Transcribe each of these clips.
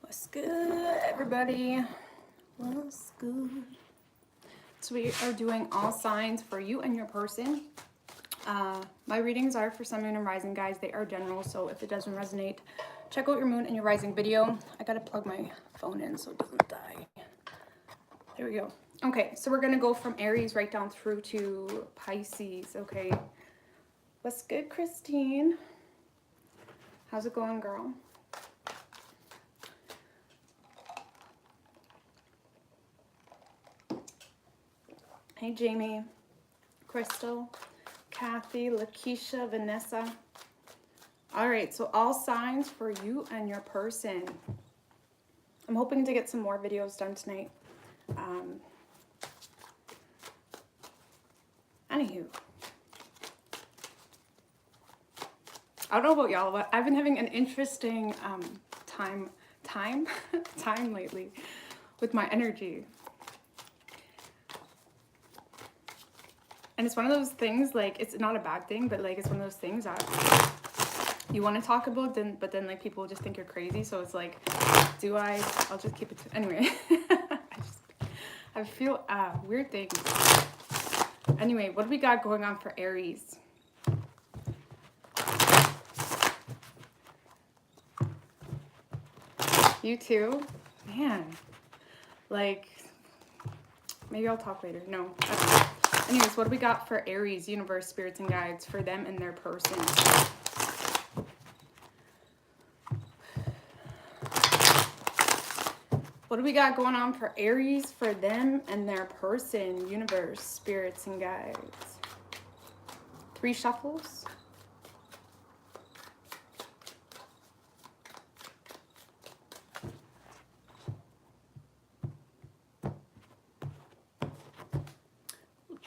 What's good, everybody? What's good? So we are doing all signs for you and your person. My readings are for Sun, Moon, and Rising, guys. They are general, so if it doesn't resonate, check out your Moon and your Rising video. I gotta plug my phone in so it doesn't die. There we go. Okay, so we're gonna go from Aries right down through to Pisces, okay? What's good, Christine? How's it going, girl? Hey, Jamie, Crystal, Kathy, Lakeisha, Vanessa. All right, so all signs for you and your person. I'm hoping to get some more videos done tonight. Anywho, I don't know about y'all, but I've been having an interesting time lately with my energy. And it's one of those things, like, it's not a bad thing, but like, it's one of those things that you want to talk about, but then like people just think you're crazy. So it's like, I'll just keep it to, anyway. I feel weird things. Anyway, what do we got going on for Aries? You too? Man, like, maybe I'll talk later. No. Okay. Anyways, what do we got for Aries, universe, spirits, and guides for them and their person? What do we got going on for Aries, for them and their person, universe, spirits, and guides? 3 shuffles.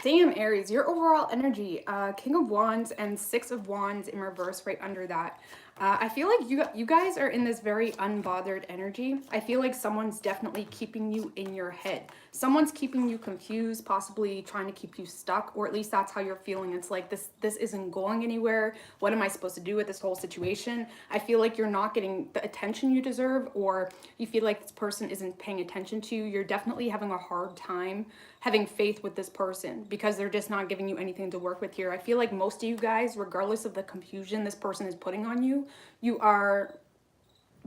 Damn, Aries, your overall energy, King of Wands and 6 of Wands in reverse right under that. I feel like you guys are in this very unbothered energy. I feel like someone's definitely keeping you in your head. Someone's keeping you confused, possibly trying to keep you stuck, or at least that's how you're feeling. It's like this isn't going anywhere. What am I supposed to do with this whole situation? I feel like you're not getting the attention you deserve, or you feel like this person isn't paying attention to you. You're definitely having a hard time having faith with this person because they're just not giving you anything to work with here. I feel like most of you guys, regardless of the confusion this person is putting on you, you are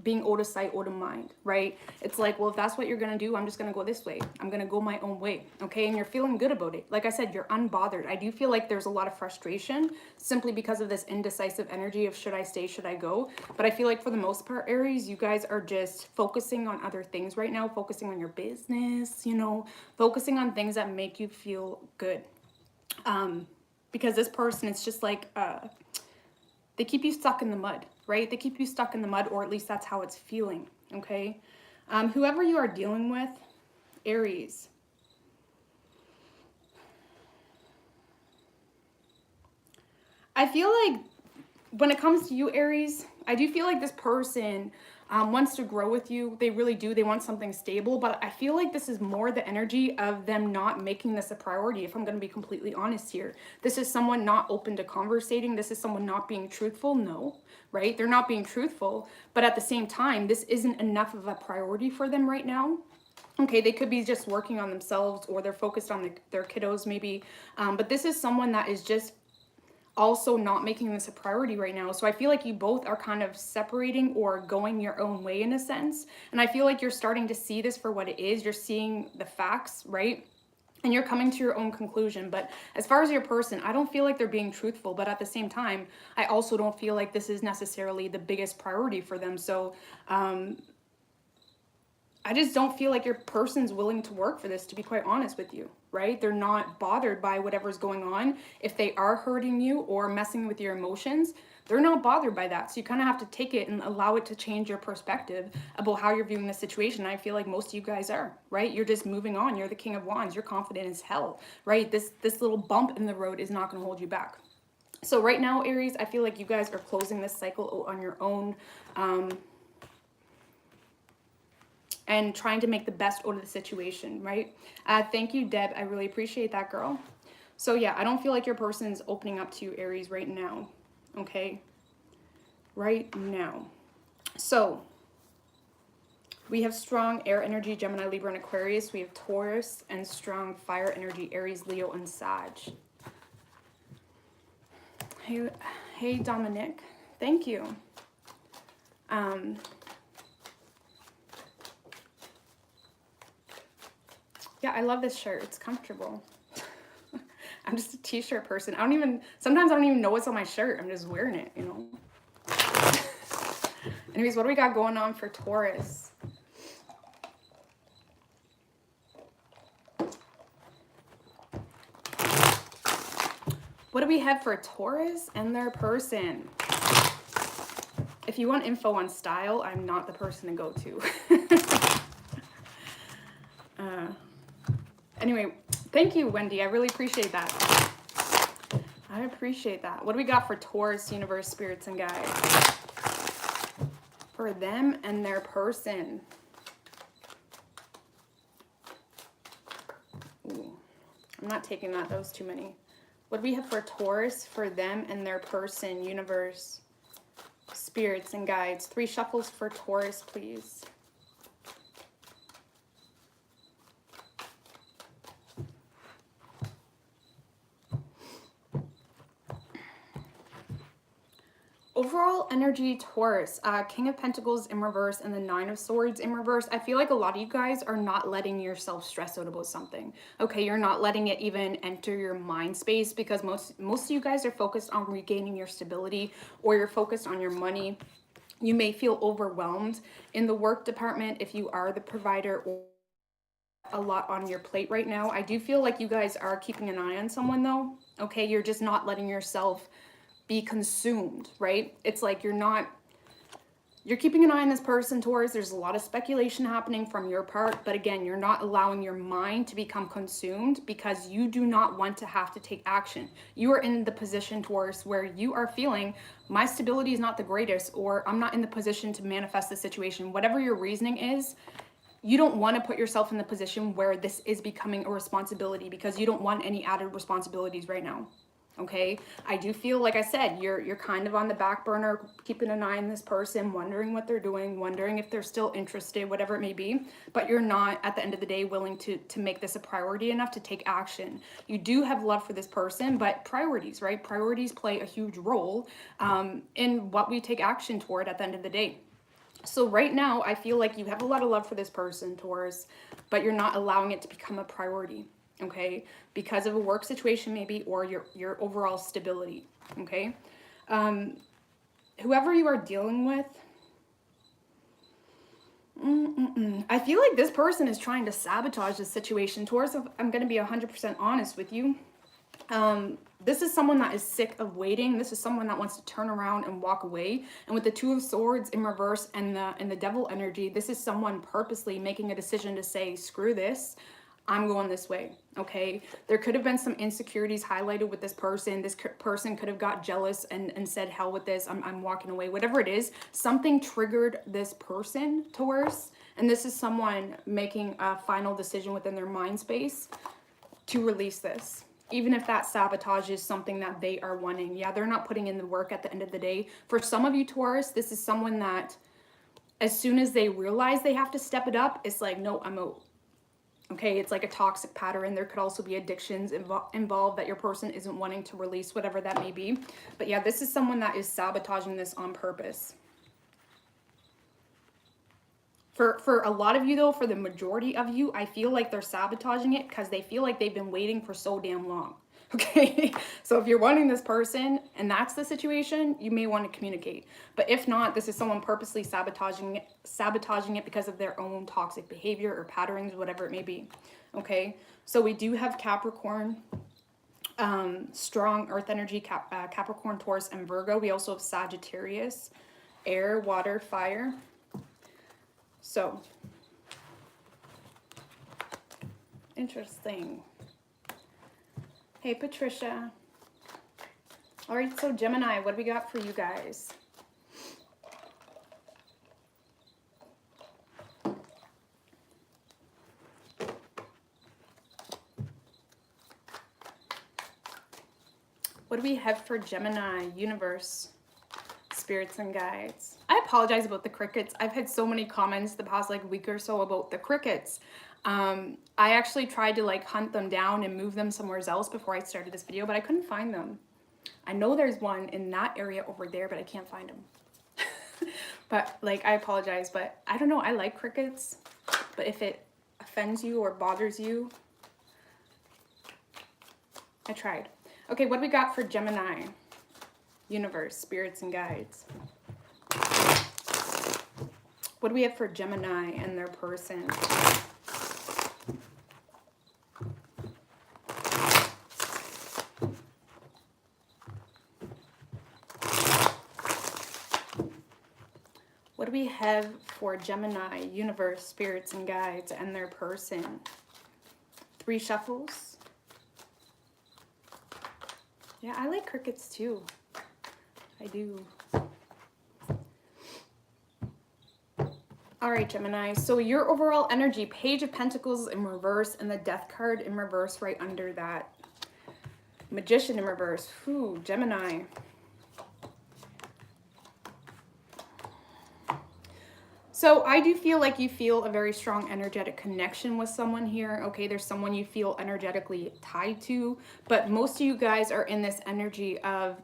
being out of sight, out of mind, right? It's like, well, if that's what you're gonna do, I'm just gonna go this way. I'm gonna go my own way, okay? And you're feeling good about it. Like I said, you're unbothered. I do feel like there's a lot of frustration simply because of this indecisive energy of should I stay, should I go? But I feel like for the most part, Aries, you guys are just focusing on other things right now, focusing on your business, you know, focusing on things that make you feel good. Because this person, it's just like, they keep you stuck in the mud, right? They keep you stuck in the mud, or at least that's how it's feeling, okay? Whoever you are dealing with, Aries, I feel like when it comes to you, Aries, I do feel like this person wants to grow with you. They really do. They want something stable, but I feel like this is more the energy of them not making this a priority, if I'm going to be completely honest here. This is someone not open to conversating. This is someone not being truthful. No, right? They're not being truthful, but at the same time, this isn't enough of a priority for them right now. Okay, they could be just working on themselves, or they're focused on their kiddos maybe, but this is someone that is just also not making this a priority right now. So I feel like you both are kind of separating or going your own way in a sense. And I feel like you're starting to see this for what it is. You're seeing the facts, right? And you're coming to your own conclusion. But as far as your person, I don't feel like they're being truthful. But at the same time, I also don't feel like this is necessarily the biggest priority for them. So I just don't feel like your person's willing to work for this, to be quite honest with you, right? They're not bothered by whatever's going on. If they are hurting you or messing with your emotions, they're not bothered by that. So you kind of have to take it and allow it to change your perspective about how you're viewing the situation. I feel like most of you guys are, right? You're just moving on. You're the King of Wands. You're confident as hell, right? This little bump in the road is not going to hold you back. So right now, Aries, I feel like you guys are closing this cycle on your own. And trying to make the best out of the situation, right? Thank you, Deb. I really appreciate that, girl. So yeah, I don't feel like your person's opening up to you, Aries, right now, okay? Right now. So We have strong air energy, Gemini, Libra, and Aquarius. We have Taurus, and strong fire energy, Aries, Leo, and Sag. Hey, Dominic. Thank you. Yeah, I love this shirt. It's comfortable. I'm just a t-shirt person. Sometimes I don't even know what's on my shirt. I'm just wearing it, you know. Anyways, what do we got going on for Taurus? What do we have for Taurus and their person? If you want info on style, I'm not the person to go to. Anyway, thank you, Wendy. I really appreciate that. I appreciate that. What do we got for Taurus, universe, spirits, and guides? For them and their person. Ooh, I'm not taking that. That was too many. What do we have for Taurus, for them and their person, universe, spirits, and guides? 3 shuffles for Taurus, please. Overall energy, Taurus, King of Pentacles in reverse and the 9 of Swords in reverse. I feel like a lot of you guys are not letting yourself stress out about something. Okay, you're not letting it even enter your mind space because most of you guys are focused on regaining your stability, or you're focused on your money. You may feel overwhelmed in the work department if you are the provider, or a lot on your plate right now. I do feel like you guys are keeping an eye on someone though. Okay, you're just not letting yourself be consumed, right? It's like you're keeping an eye on this person, Taurus. There's a lot of speculation happening from your part, but again, you're not allowing your mind to become consumed because you do not want to have to take action. You are in the position, Taurus, where you are feeling my stability is not the greatest, or I'm not in the position to manifest the situation. Whatever your reasoning is, you don't want to put yourself in the position where this is becoming a responsibility because you don't want any added responsibilities right now. Okay, I do feel, like I said, you're kind of on the back burner, keeping an eye on this person, wondering what they're doing, wondering if they're still interested, whatever it may be, but you're not, at the end of the day, willing to make this a priority enough to take action. You do have love for this person, but priorities, right? Priorities play a huge role in what we take action toward at the end of the day. So right now, I feel like you have a lot of love for this person, Taurus, but you're not allowing it to become a priority. Okay, because of a work situation maybe, or your overall stability. Okay, whoever you are dealing with, I feel like this person is trying to sabotage the situation. Taurus, I'm going to be 100% honest with you. This is someone that is sick of waiting. This is someone that wants to turn around and walk away. And with the 2 of Swords in reverse and the Devil energy, this is someone purposely making a decision to say, screw this, I'm going this way. Okay, there could have been some insecurities highlighted with this person. This person could have got jealous and said, hell with this, I'm walking away. Whatever it is, something triggered this person, Taurus, and this is someone making a final decision within their mind space to release this, even if that sabotages something that they are wanting. Yeah, they're not putting in the work at the end of the day. For some of you, Taurus, this is someone that as soon as they realize they have to step it up, it's like, no, I'm out. Okay, it's like a toxic pattern. There could also be addictions involved that your person isn't wanting to release, whatever that may be. But yeah, this is someone that is sabotaging this on purpose. For a lot of you though, for the majority of you, I feel like they're sabotaging it because they feel like they've been waiting for so damn long. Okay, so if you're wanting this person and that's the situation, you may want to communicate. But if not, this is someone purposely sabotaging it because of their own toxic behavior or patterns, whatever it may be. Okay, so we do have Capricorn, strong earth energy, Capricorn, Taurus, and Virgo. We also have Sagittarius, air, water, fire. So, interesting. Hey, Patricia. All right, so Gemini, what do we got for you guys? What do we have for Gemini, universe, spirits, and guides? I apologize about the crickets. I've had so many comments the past like week or so about the crickets. I actually tried to like hunt them down and move them somewhere else before I started this video, but I couldn't find them. I know there's one in that area over there, but I can't find them. But like, I apologize, but I don't know. I like crickets, but if it offends you or bothers you, I tried. Okay, what do we got for Gemini? Universe, spirits, and guides. What do we have for Gemini and their person? What do we have for Gemini, universe, spirits, and guides and their person? 3 shuffles. Yeah, I like crickets too. I do. All right, Gemini. So your overall energy, Page of Pentacles in reverse and the Death card in reverse right under that. Magician in reverse. Ooh, Gemini. So I do feel like you feel a very strong energetic connection with someone here. Okay, there's someone you feel energetically tied to, but most of you guys are in this energy of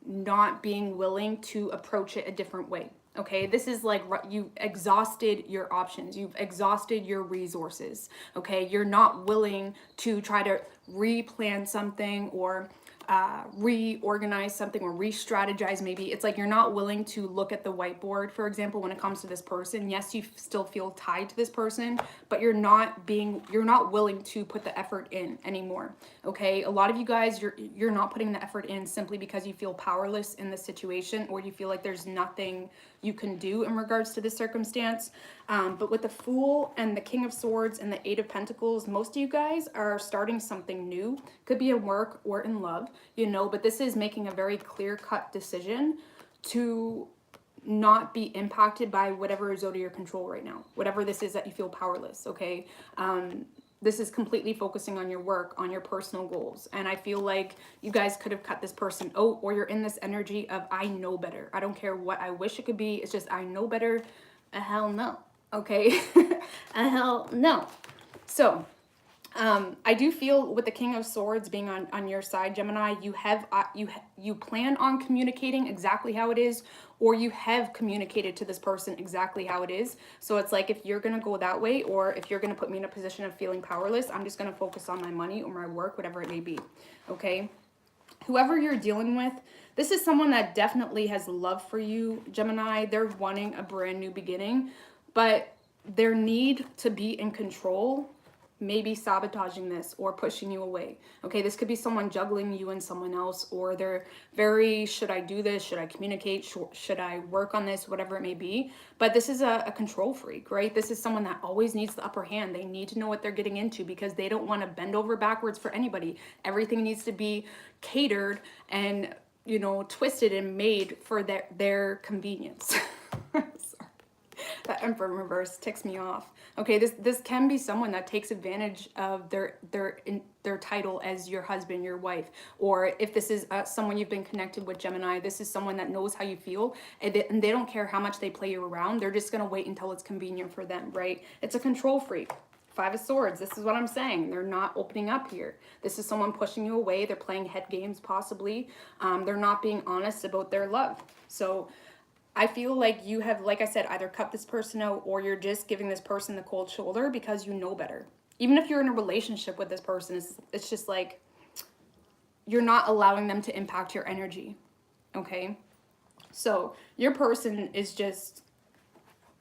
not being willing to approach it a different way. Okay, this is like you've exhausted your options. You've exhausted your resources. Okay, you're not willing to try to replan something or reorganize something or re-strategize. Maybe it's like you're not willing to look at the whiteboard, for example, when it comes to this person. Yes, you still feel tied to this person, but you're not willing to put the effort in anymore. Okay, a lot of you guys, you're not putting the effort in simply because you feel powerless in the situation, or you feel like there's nothing you can do in regards to this circumstance. But with the Fool and the King of Swords and the 8 of Pentacles, most of you guys are starting something new. Could be in work or in love, you know, but this is making a very clear-cut decision to not be impacted by whatever is out of your control right now. Whatever this is that you feel powerless, okay? This is completely focusing on your work, on your personal goals. And I feel like you guys could have cut this person out, or you're in this energy of, I know better. I don't care what I wish it could be. It's just, I know better. Hell no. Okay? Hell no. So, I do feel with the King of Swords being on your side, Gemini, you plan on communicating exactly how it is, or you have communicated to this person exactly how it is. So it's like, if you're going to go that way, or if you're going to put me in a position of feeling powerless, I'm just going to focus on my money or my work, whatever it may be. Okay? Whoever you're dealing with, this is someone that definitely has love for you, Gemini. They're wanting a brand new beginning, but their need to be in control maybe sabotaging this or pushing you away. Okay, this could be someone juggling you and someone else, or they're very, should I do this? Should I communicate? Should I work on this? Whatever it may be. But this is a control freak, right? This is someone that always needs the upper hand. They need to know what they're getting into because they don't want to bend over backwards for anybody. Everything needs to be catered and, you know, twisted and made for their convenience. That Emperor in reverse ticks me off. Okay, this can be someone that takes advantage of their title as your husband, your wife, or if this is someone you've been connected with, Gemini, this is someone that knows how you feel, and they don't care how much they play you around. They're just gonna wait until it's convenient for them, right? It's a control freak. 5 of Swords, this is what I'm saying. They're not opening up here. This is someone pushing you away. They're playing head games, possibly. They're not being honest about their love. So I feel like you have, like I said, either cut this person out, or you're just giving this person the cold shoulder because you know better. Even if you're in a relationship with this person, it's just like you're not allowing them to impact your energy, okay? So your person is just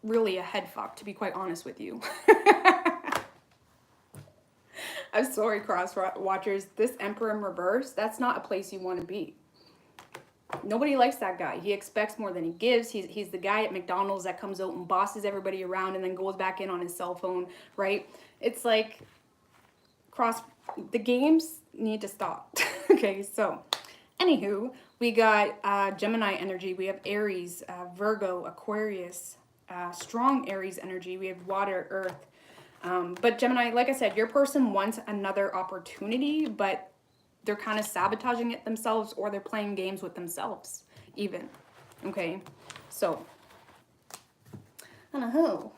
really a head fuck, to be quite honest with you. I'm sorry, cross watchers. This Emperor in reverse, that's not a place you want to be. Nobody likes that guy. He expects more than he gives. He's the guy at McDonald's that comes out and bosses everybody around and then goes back in on his cell phone, right? It's like the games need to stop. Okay, so anywho, we got Gemini energy. We have Aries, Virgo, Aquarius, strong Aries energy. We have water, earth. But Gemini, like I said, your person wants another opportunity, but they're kind of sabotaging it themselves, or they're playing games with themselves even. Okay, so I don't know.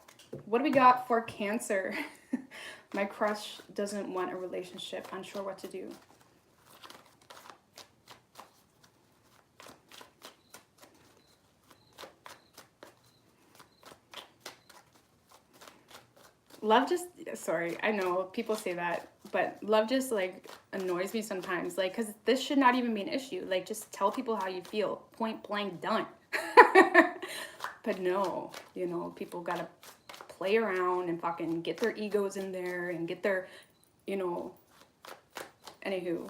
What do we got for Cancer? My crush doesn't want a relationship. Unsure what to do. Love just, sorry, I know people say that, but love just like annoys me sometimes. Like, because this should not even be an issue. Like, just tell people how you feel. Point blank, done. But no, you know, people gotta play around and fucking get their egos in there and get their, you know, anywho.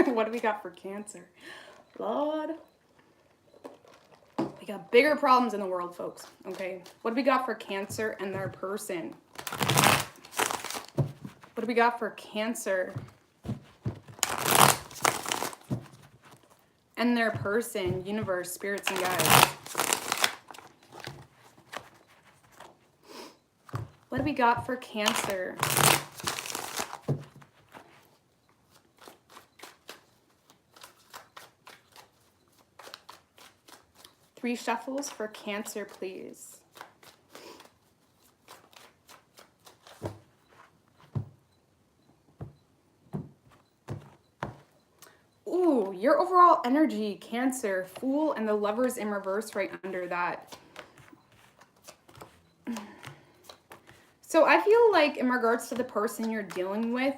What do we got for Cancer? Lord. We got bigger problems in the world, folks. Okay. What do we got for Cancer and their person? What do we got for Cancer and their person, universe, spirits, and guides? What do we got for Cancer? Three shuffles for Cancer, please. Ooh, your overall energy, Cancer, Fool, and the Lovers in reverse right under that. So I feel like in regards to the person you're dealing with,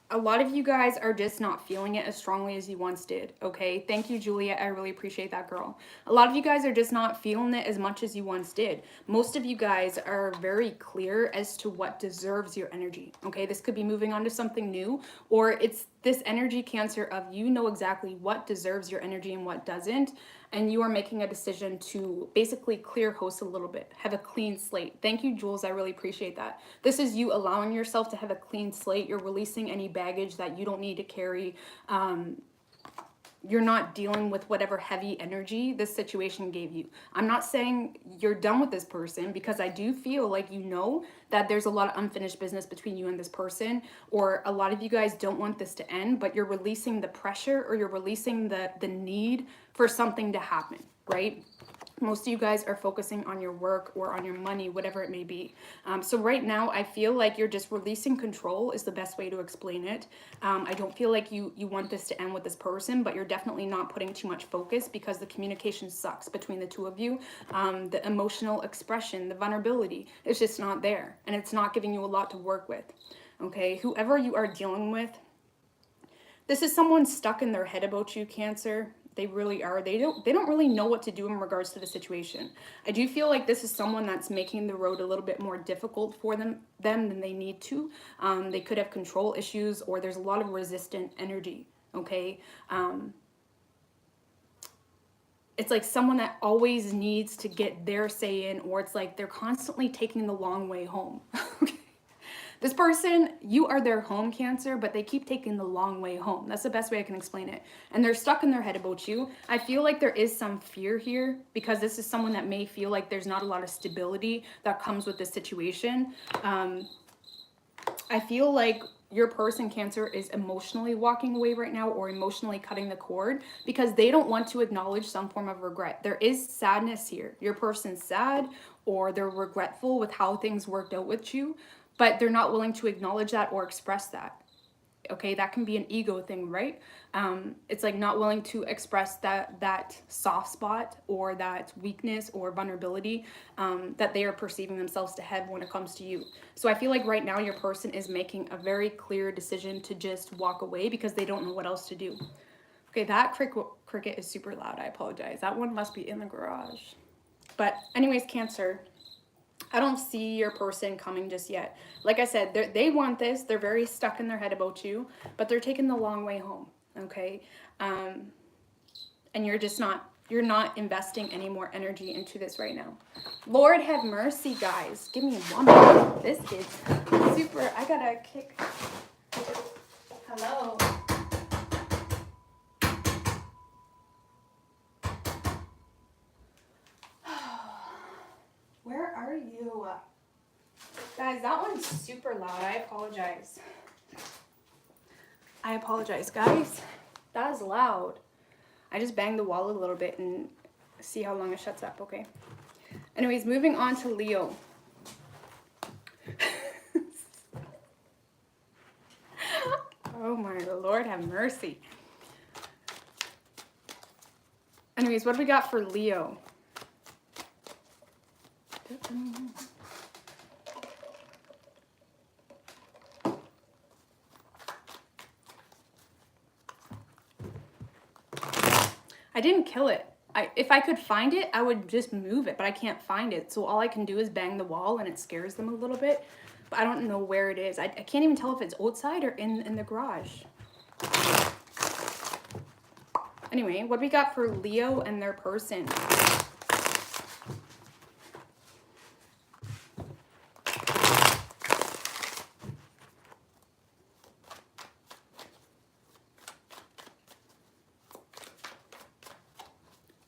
a lot of you guys are just not feeling it as strongly as you once did, okay? Thank you, Juliet. I really appreciate that, girl. A lot of you guys are just not feeling it as much as you once did. Most of you guys are very clear as to what deserves your energy, okay? This could be moving on to something new, or it's this energy, Cancer, of you know exactly what deserves your energy and what doesn't, and you are making a decision to basically clear host a little bit, have a clean slate. Thank you, Jules. I really appreciate that. This is you allowing yourself to have a clean slate. You're releasing any baggage that you don't need to carry. You're not dealing with whatever heavy energy this situation gave you. I'm not saying you're done with this person, because I do feel like you know that there's a lot of unfinished business between you and this person, or a lot of you guys don't want this to end, but you're releasing the pressure, or you're releasing the need for something to happen, right? Most of you guys are focusing on your work or on your money, whatever it may be. So right now, I feel like you're just releasing control is the best way to explain it. I don't feel like you want this to end with this person, but you're definitely not putting too much focus, because the communication sucks between the two of you. The emotional expression, the vulnerability, it's just not there. And it's not giving you a lot to work with. Okay, whoever you are dealing with, this is someone stuck in their head about you, Cancer. They really are. They don't really know what to do in regards to the situation. I do feel like this is someone that's making the road a little bit more difficult for them than they need to. They could have control issues, or there's a lot of resistant energy, okay? It's like someone that always needs to get their say in, or it's like they're constantly taking the long way home. This person, you are their home, Cancer, but they keep taking the long way home. That's the best way I can explain it. And they're stuck in their head about you. I feel like there is some fear here, because this is someone that may feel like there's not a lot of stability that comes with this situation. I feel like your person, Cancer, is emotionally walking away right now, or emotionally cutting the cord, because they don't want to acknowledge some form of regret. There is sadness here. Your person's sad, or they're regretful with how things worked out with you, but they're not willing to acknowledge that or express that. Okay, that can be an ego thing, right? It's like not willing to express that soft spot, or that weakness or vulnerability that they are perceiving themselves to have when it comes to you. So I feel like right now your person is making a very clear decision to just walk away, because they don't know what else to do. Okay, that cricket is super loud. I apologize. That one must be in the garage. But anyways, Cancer, I don't see your person coming just yet. Like I said, they want this. They're very stuck in their head about you, but they're taking the long way home, okay? And you're just not, you're not investing any more energy into this right now. Lord have mercy, guys. Give me one minute. This is super, I gotta kick. Hello. Where are you? Guys, that one's super loud. I apologize. I apologize, guys. That is loud. I just banged the wall a little bit and see how long it shuts up, okay? Anyways, moving on to Leo. Oh my Lord, have mercy. Anyways, what do we got for Leo? I didn't kill it. If I could find it, I would just move it, but I can't find it. So all I can do is bang the wall, and it scares them a little bit. But I don't know where it is. I can't even tell if it's outside or in the garage. Anyway, what we got for Leo and their person?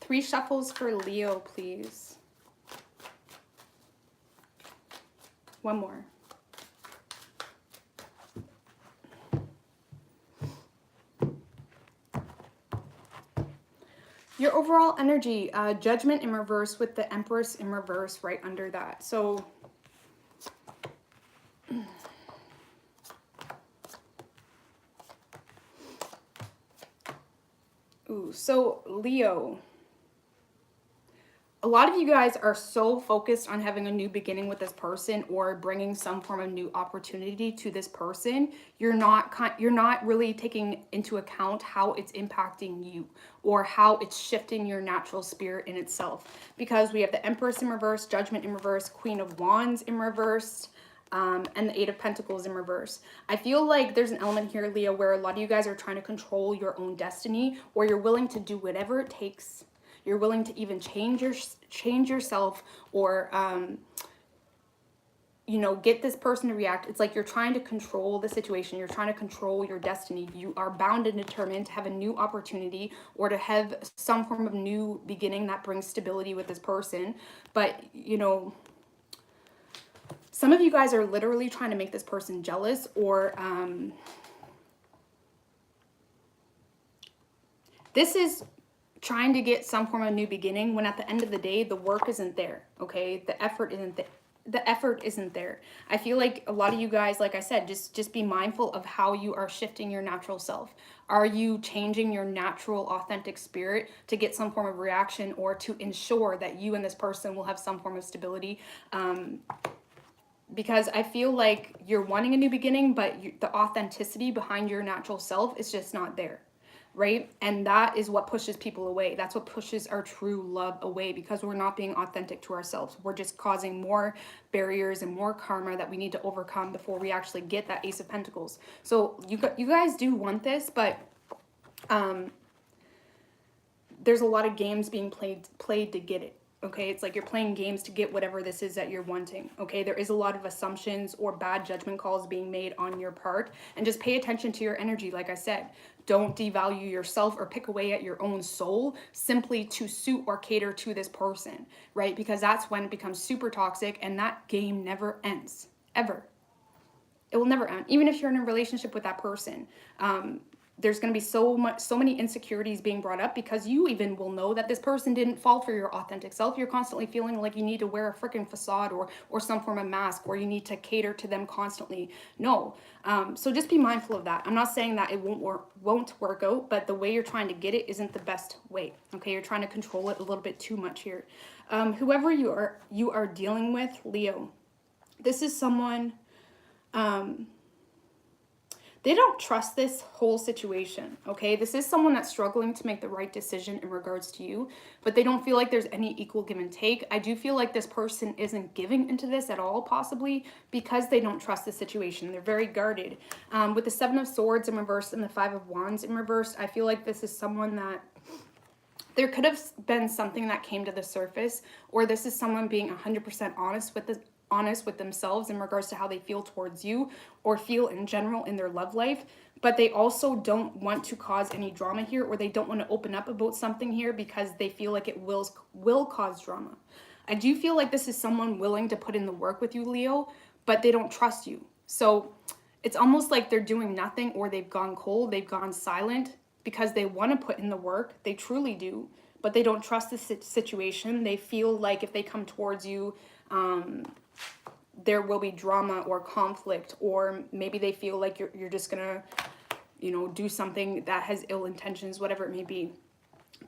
Three shuffles for Leo, please. One more. Your overall energy, Judgment in reverse with the Empress in reverse right under that. So, so Leo. A lot of you guys are so focused on having a new beginning with this person or bringing some form of new opportunity to this person. You're not really taking into account how it's impacting you or how it's shifting your natural spirit in itself. Because we have the Empress in reverse, Judgment in reverse, Queen of Wands in reverse, and the Eight of Pentacles in reverse. I feel like there's an element here, Leo, where a lot of you guys are trying to control your own destiny, or you're willing to do whatever it takes. You're willing to even change yourself or, you know, get this person to react. It's like you're trying to control the situation. You're trying to control your destiny. You are bound and determined to have a new opportunity or to have some form of new beginning that brings stability with this person. But, you know, some of you guys are literally trying to make this person jealous or this is trying to get some form of new beginning when at the end of the day, the work isn't there, okay? The effort isn't there. The effort isn't there. I feel like a lot of you guys, like I said, just be mindful of how you are shifting your natural self. Are you changing your natural, authentic spirit to get some form of reaction or to ensure that you and this person will have some form of stability? Because I feel like you're wanting a new beginning, but the authenticity behind your natural self is just not there. Right? And that is what pushes people away. That's what pushes our true love away because we're not being authentic to ourselves. We're just causing more barriers and more karma that we need to overcome before we actually get that Ace of Pentacles. So you guys do want this, but there's a lot of games being played to get it. Okay, it's like you're playing games to get whatever this is that you're wanting. Okay, there is a lot of assumptions or bad judgment calls being made on your part. And just pay attention to your energy, like I said. Don't devalue yourself or pick away at your own soul simply to suit or cater to this person, right? Because that's when it becomes super toxic and that game never ends, ever. It will never end, even if you're in a relationship with that person. There's going to be so many insecurities being brought up because you even will know that this person didn't fall for your authentic self. You're constantly feeling like you need to wear a freaking facade or some form of mask, or you need to cater to them constantly. No. So just be mindful of that. I'm not saying that it won't work out, but the way you're trying to get it isn't the best way. Okay, you're trying to control it a little bit too much here. Whoever you are dealing with, Leo, this is someone. They don't trust this whole situation, okay? This is someone that's struggling to make the right decision in regards to you, but they don't feel like there's any equal give and take. I do feel like this person isn't giving into this at all, possibly, because they don't trust the situation. They're very guarded. With the Seven of Swords in reverse and the Five of Wands in reverse, I feel like this is someone that there could have been something that came to the surface, or this is someone being 100% honest with themselves in regards to how they feel towards you or feel in general in their love life, but they also don't want to cause any drama here, or they don't want to open up about something here because they feel like it will cause drama. I do feel like this is someone willing to put in the work with you, Leo, but they don't trust you. So it's almost like they're doing nothing, or they've gone cold, they've gone silent because they want to put in the work. They truly do, but they don't trust the situation. They feel like if they come towards you, there will be drama or conflict, or maybe they feel like you're just gonna, you know, do something that has ill intentions, whatever it may be.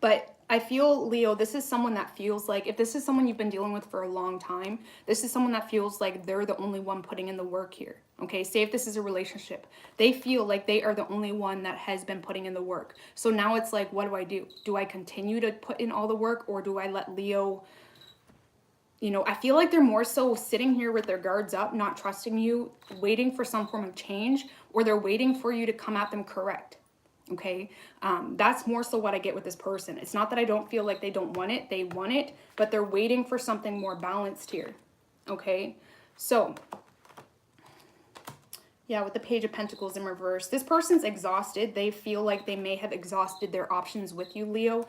But I feel, Leo, this is someone that feels like, if this is someone you've been dealing with for a long time, this is someone that feels like they're the only one putting in the work here. Okay, say if this is a relationship, they feel like they are the only one that has been putting in the work. So now it's like, what do I do? Do I continue to put in all the work, or do I let Leo, you know, I feel like they're more so sitting here with their guards up, not trusting you, waiting for some form of change, or they're waiting for you to come at them correct. Okay, that's more so what I get with this person. It's not that I don't feel like they don't want it. They want it, but they're waiting for something more balanced here. Okay, so yeah, with the Page of Pentacles in reverse, this person's exhausted. They feel like they may have exhausted their options with you, Leo.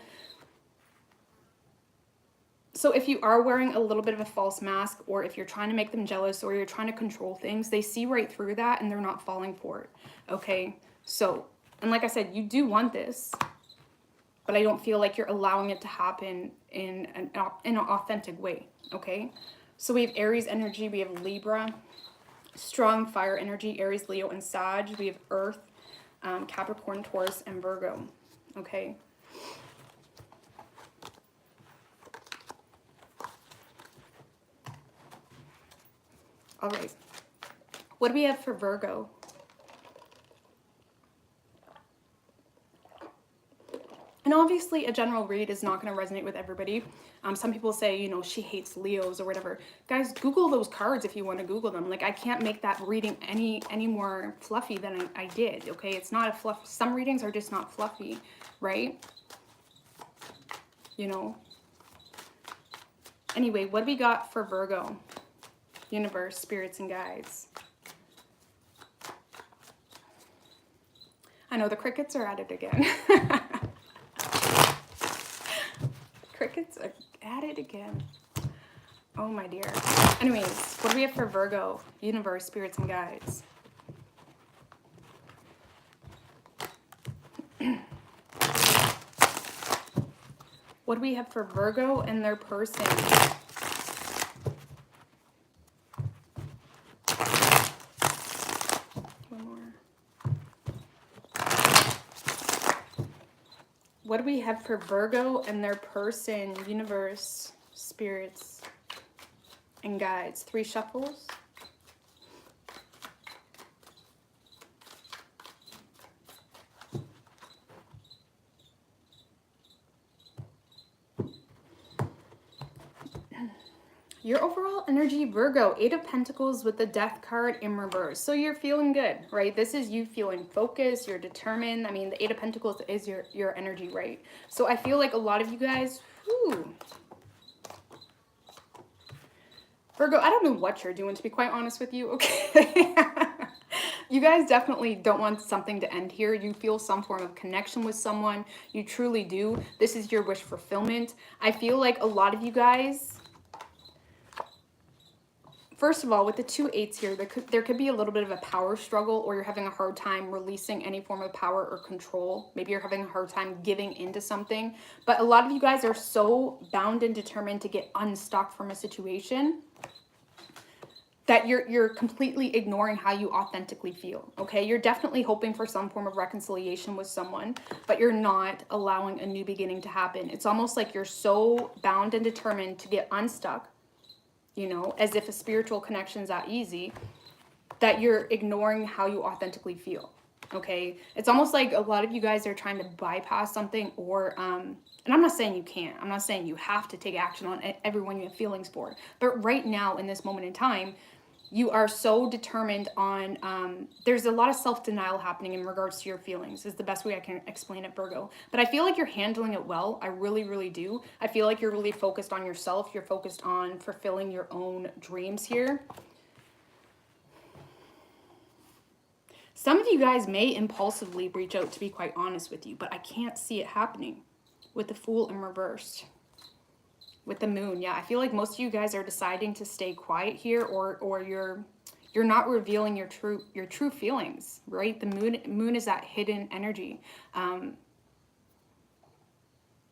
So if you are wearing a little bit of a false mask, or if you're trying to make them jealous, or you're trying to control things, they see right through that and they're not falling for it. Okay, so, and like I said, you do want this, but I don't feel like you're allowing it to happen in an authentic way. Okay, so we have Aries energy, we have Libra, strong fire energy, Aries, Leo, and Sag. We have Earth, Capricorn, Taurus, and Virgo. Okay. All right. What do we have for Virgo? And obviously a general read is not going to resonate with everybody. Some people say, you know, she hates Leos or whatever. Guys, Google those cards if you want to Google them. Like, I can't make that reading any more fluffy than I did, okay? It's not a fluff. Some readings are just not fluffy, right? You know? Anyway, what do we got for Virgo? Universe, spirits, and guides. I know the crickets are at it again. Crickets are at it again. Oh my dear. Anyways, what do we have for Virgo? Universe, spirits, and guides. What do we have for Virgo and their person? One more. What do we have for Virgo and their person? Universe, spirits, and guides. 3 shuffles. Your overall energy, Virgo, 8 of Pentacles with the Death card in reverse. So you're feeling good, right? This is you feeling focused, you're determined. I mean, the 8 of Pentacles is your energy, right? So I feel like a lot of you guys, whew, Virgo, I don't know what you're doing, to be quite honest with you, okay? You guys definitely don't want something to end here. You feel some form of connection with someone. You truly do. This is your wish fulfillment. I feel like a lot of you guys, first of all, with the 2 8s here, there could be a little bit of a power struggle, or you're having a hard time releasing any form of power or control. Maybe you're having a hard time giving into something. But a lot of you guys are so bound and determined to get unstuck from a situation that you're completely ignoring how you authentically feel, okay? You're definitely hoping for some form of reconciliation with someone, but you're not allowing a new beginning to happen. It's almost like you're so bound and determined to get unstuck, you know, as if a spiritual connection is that easy, that you're ignoring how you authentically feel, okay? It's almost like a lot of you guys are trying to bypass something, or, and I'm not saying you can't. I'm not saying you have to take action on everyone you have feelings for. But right now, in this moment in time, you are so determined on, there's a lot of self-denial happening in regards to your feelings, is the best way I can explain it, Virgo. But I feel like you're handling it well. I really, really do. I feel like you're really focused on yourself. You're focused on fulfilling your own dreams here. Some of you guys may impulsively reach out, to be quite honest with you, but I can't see it happening with the Fool in reverse. With the Moon, yeah, I feel like most of you guys are deciding to stay quiet here, or you're not revealing your true feelings, right? The moon is that hidden energy.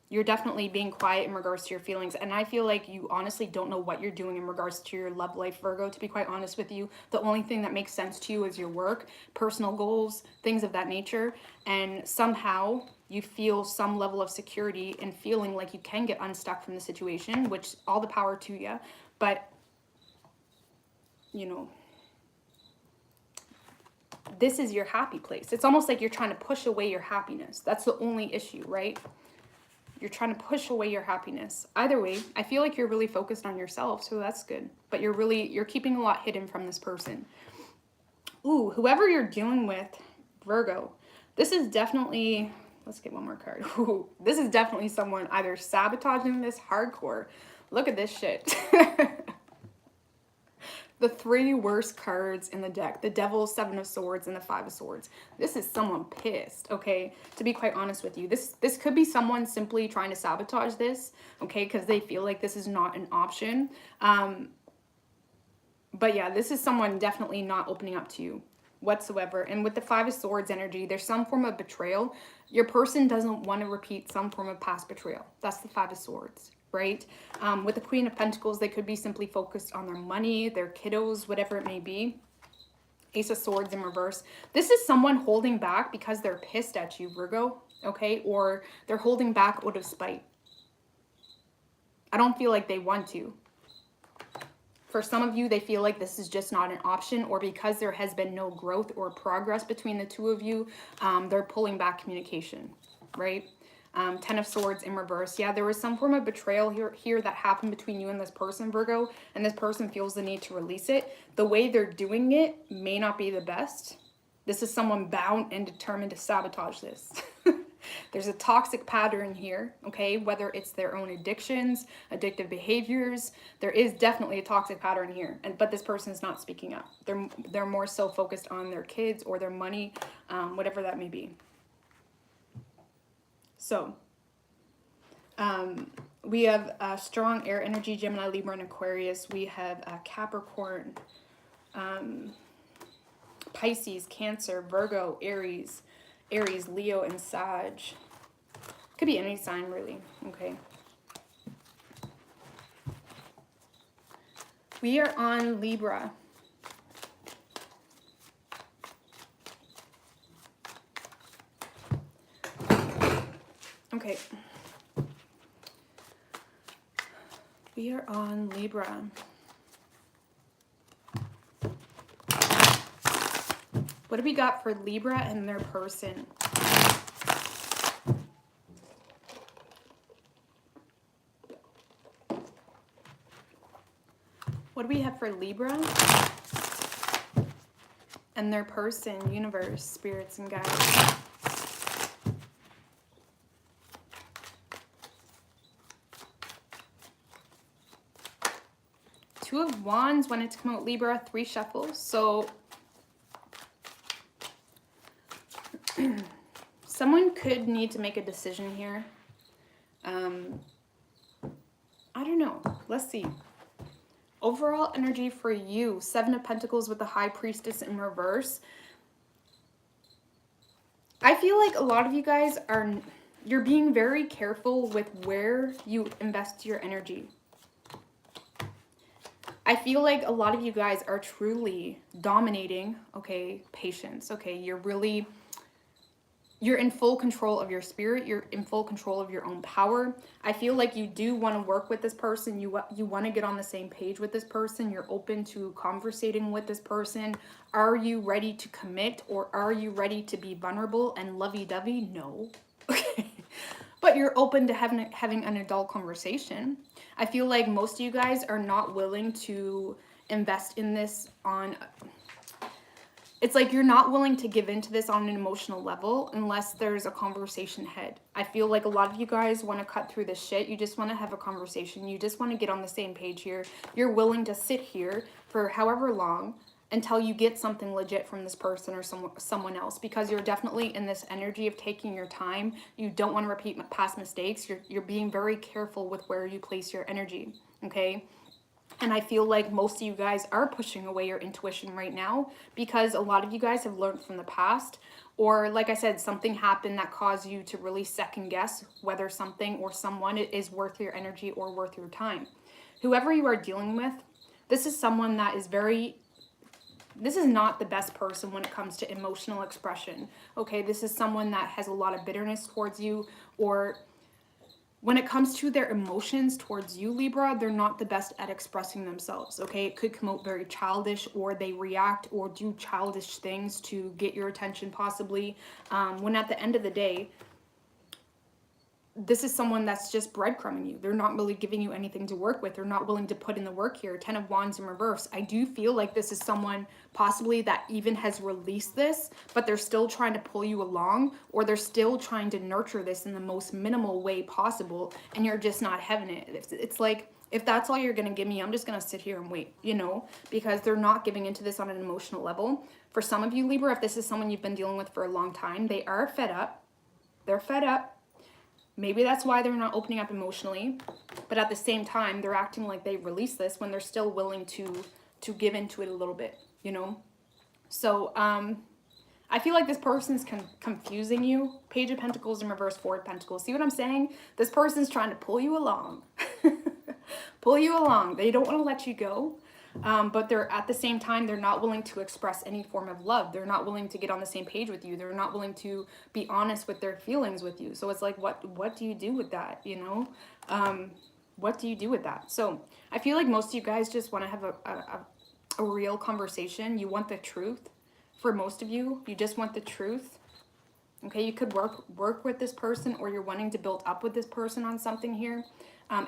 You're definitely being quiet in regards to your feelings. And I feel like you honestly don't know what you're doing in regards to your love life, Virgo, to be quite honest with you. The only thing that makes sense to you is your work, personal goals, things of that nature. And somehow you feel some level of security in feeling like you can get unstuck from the situation, which all the power to you. But, you know, this is your happy place. It's almost like you're trying to push away your happiness. That's the only issue, right? You're trying to push away your happiness. Either way, I feel like you're really focused on yourself, so that's good. But you're keeping a lot hidden from this person. Ooh, whoever you're dealing with, Virgo, this is definitely, let's get one more card. Ooh, this is definitely someone either sabotaging this hardcore. Look at this shit. The 3 worst cards in the deck, the Devil, 7 of Swords, and the 5 of Swords. This is someone pissed, okay? To be quite honest with you, this could be someone simply trying to sabotage this, okay? Because they feel like this is not an option. But yeah, this is someone definitely not opening up to you whatsoever. And with the 5 of Swords energy, there's some form of betrayal. Your person doesn't want to repeat some form of past betrayal. That's the 5 of Swords. Right? With the Queen of Pentacles, they could be simply focused on their money, their kiddos, whatever it may be. Ace of Swords in reverse. This is someone holding back because they're pissed at you, Virgo, okay? Or they're holding back out of spite. I don't feel like they want to. For some of you, they feel like this is just not an option, or because there has been no growth or progress between the two of you, they're pulling back communication, right? 10 of Swords in reverse. Yeah, there was some form of betrayal here that happened between you and this person, Virgo, and this person feels the need to release it. The way they're doing it may not be the best. This is someone bound and determined to sabotage this. There's a toxic pattern here, okay? Whether it's their own addictions, addictive behaviors, there is definitely a toxic pattern here. But this person is not speaking up. They're more so focused on their kids or their money, whatever that may be. So, we have strong air energy, Gemini, Libra, and Aquarius. We have Capricorn, Pisces, Cancer, Virgo, Aries, Leo, and Sag. Could be any sign, really. Okay. We are on Libra. Okay. We are on Libra. What do we got for Libra and their person? What do we have for Libra and their person, universe, spirits, and guides? Two of Wands wanted to come out, Libra, 3 shuffles. So someone could need to make a decision here. I don't know. Let's see. Overall energy for you, 7 of Pentacles with the High Priestess in reverse. I feel like a lot of you guys you're being very careful with where you invest your energy. I feel like a lot of you guys are truly dominating, okay, patience, okay? You're in full control of your spirit. You're in full control of your own power. I feel like you do want to work with this person. You want to get on the same page with this person. You're open to conversating with this person. Are you ready to commit, or are you ready to be vulnerable and lovey-dovey? No. Okay. But you're open to having an adult conversation. I feel like most of you guys are not willing to invest in this on... It's like you're not willing to give into this on an emotional level unless there's a conversation ahead. I feel like a lot of you guys want to cut through this shit. You just want to have a conversation. You just want to get on the same page here. You're willing to sit here for however long until you get something legit from this person or someone else, because you're definitely in this energy of taking your time. You don't want to repeat past mistakes. You're being very careful with where you place your energy, okay? And I feel like most of you guys are pushing away your intuition right now because a lot of you guys have learned from the past, or like I said, something happened that caused you to really second guess whether something or someone is worth your energy or worth your time. Whoever you are dealing with, this is someone that is this is not the best person when it comes to emotional expression. Okay, this is someone that has a lot of bitterness towards you, or when it comes to their emotions towards you, Libra, they're not the best at expressing themselves, okay? It could come out very childish, or they react or do childish things to get your attention possibly, when at the end of the day, this is someone that's just breadcrumbing you. They're not really giving you anything to work with. They're not willing to put in the work here. 10 of Wands in reverse. I do feel like this is someone possibly that even has released this, but they're still trying to pull you along, or they're still trying to nurture this in the most minimal way possible, and you're just not having it. It's like, if that's all you're going to give me, I'm just going to sit here and wait, you know, because they're not giving into this on an emotional level. For some of you, Libra, if this is someone you've been dealing with for a long time, they are fed up. They're fed up. Maybe that's why they're not opening up emotionally, but at the same time, they're acting like they released this when they're still willing to give into it a little bit, you know? So, I feel like this person's confusing you. Page of Pentacles in reverse, Four of Pentacles. See what I'm saying? This person's trying to pull you along. Pull you along. They don't want to let you go. But they're at the same time, they're not willing to express any form of love. They're not willing to get on the same page with you. They're not willing to be honest with their feelings with you. So it's like, what do you do with that? You know, what do you do with that? So I feel like most of you guys just want to have a real conversation. You want the truth. For most of you, you just want the truth. Okay, you could work with this person, or you're wanting to build up with this person on something here.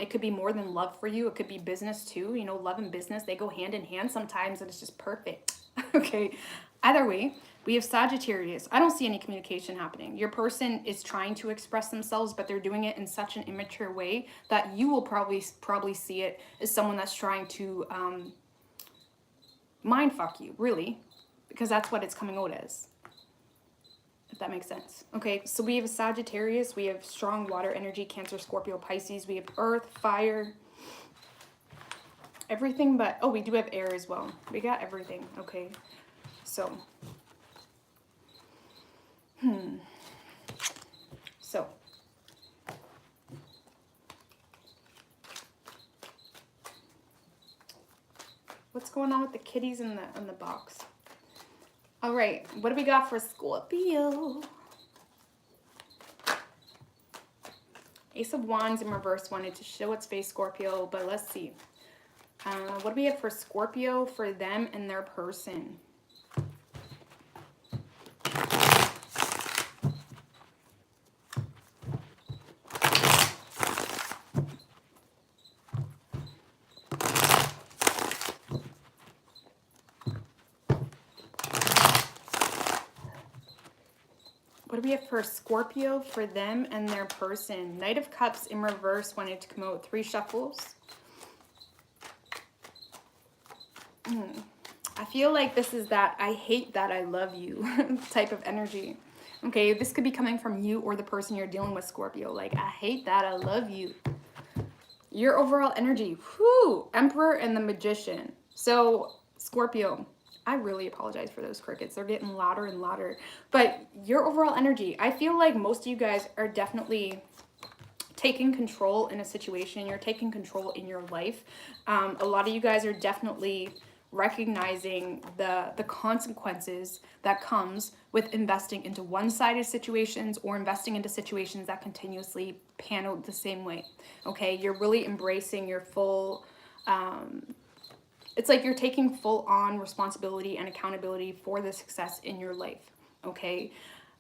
It could be more than love for you. It could be business too. You know, love and business, they go hand in hand sometimes, and it's just perfect. Okay, either way, we have Sagittarius. I don't see any communication happening. Your person is trying to express themselves, but they're doing it in such an immature way that you will probably see it as someone that's trying to mind fuck you, really, because that's what it's coming out as. If that makes sense. Okay, so we have a Sagittarius, we have strong water energy, Cancer, Scorpio, Pisces, we have earth, fire, everything but, oh, we do have air as well. We got everything, okay. So, So, what's going on with the kitties in the box? All right, what do we got for Scorpio? Ace of Wands in reverse wanted to show its face, Scorpio, but let's see. What do we have for Scorpio, for them and their person? What do we have for Scorpio, for them and their person? Knight of Cups in reverse wanted to come out. 3 shuffles. I feel like this is that I hate that I love you type of energy. Okay, this could be coming from you or the person you're dealing with, Scorpio. Like, I hate that I love you. Your overall energy. Whew, Emperor and the Magician. So, Scorpio, I really apologize for those crickets. They're getting louder and louder. But your overall energy, I feel like most of you guys are definitely taking control in a situation. You're taking control in your life. A lot of you guys are definitely recognizing the consequences that comes with investing into one-sided situations or investing into situations that continuously pan out the same way. Okay, you're really embracing your full it's like you're taking full-on responsibility and accountability for the success in your life, okay?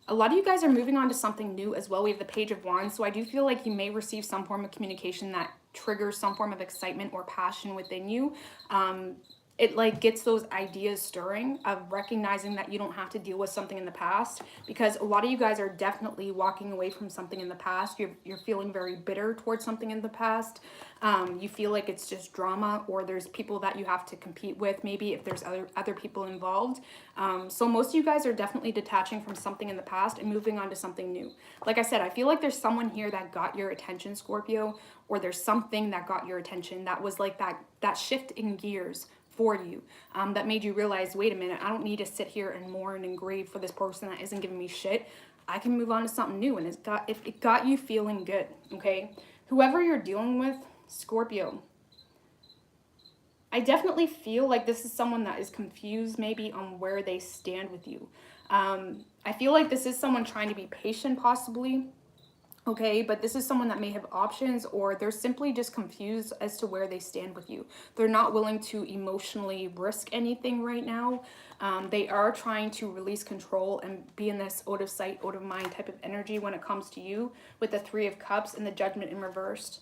A lot of you guys are moving on to something new as well. We have the Page of Wands, so I do feel like you may receive some form of communication that triggers some form of excitement or passion within you. it like gets those ideas stirring of recognizing that you don't have to deal with something in the past, because a lot of you guys are definitely walking away from something in the past. You're feeling very bitter towards something in the past. You feel like it's just drama, or there's people that you have to compete with, maybe if there's other people involved. So most of you guys are definitely detaching from something in the past and moving on to something new. Like I said, I feel like there's someone here that got your attention, Scorpio, or there's something that got your attention that was like that shift in gears for you, that made you realize, wait a minute, I don't need to sit here and mourn and grieve for this person that isn't giving me shit. I can move on to something new, and if it got you feeling good, okay? Whoever you're dealing with, Scorpio, I definitely feel like this is someone that is confused maybe on where they stand with you. I feel like this is someone trying to be patient possibly, okay, but this is someone that may have options, or they're simply just confused as to where they stand with you. They're not willing to emotionally risk anything right now. They are trying to release control and be in this out of sight, out of mind type of energy when it comes to you, with the Three of Cups and the Judgment in reversed.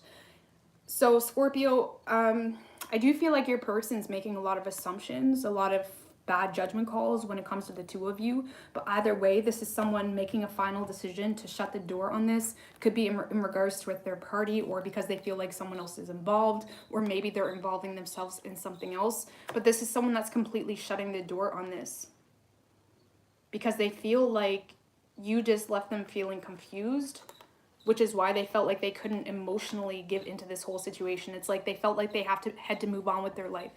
So Scorpio, I do feel like your person's making a lot of assumptions, a lot of bad judgment calls when it comes to the two of you. But either way, this is someone making a final decision to shut the door on this. Could be in regards to a third party, or because they feel like someone else is involved, or maybe they're involving themselves in something else. But this is someone that's completely shutting the door on this, because they feel like you just left them feeling confused, which is why they felt like they couldn't emotionally give into this whole situation. It's like they felt like they had to move on with their life,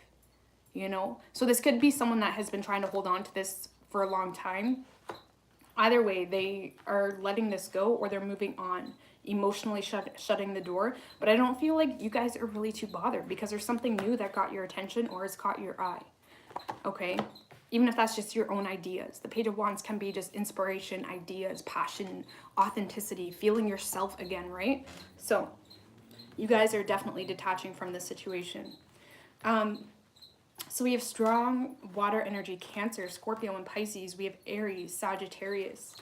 you know? So this could be someone that has been trying to hold on to this for a long time. Either way, they are letting this go, or they're moving on, emotionally shutting the door. But I don't feel like you guys are really too bothered, because there's something new that got your attention or has caught your eye, okay? Even if that's just your own ideas. The Page of Wands can be just inspiration, ideas, passion, authenticity, feeling yourself again, right? So you guys are definitely detaching from this situation. So we have strong water energy, Cancer, Scorpio, and Pisces. We have Aries, Sagittarius,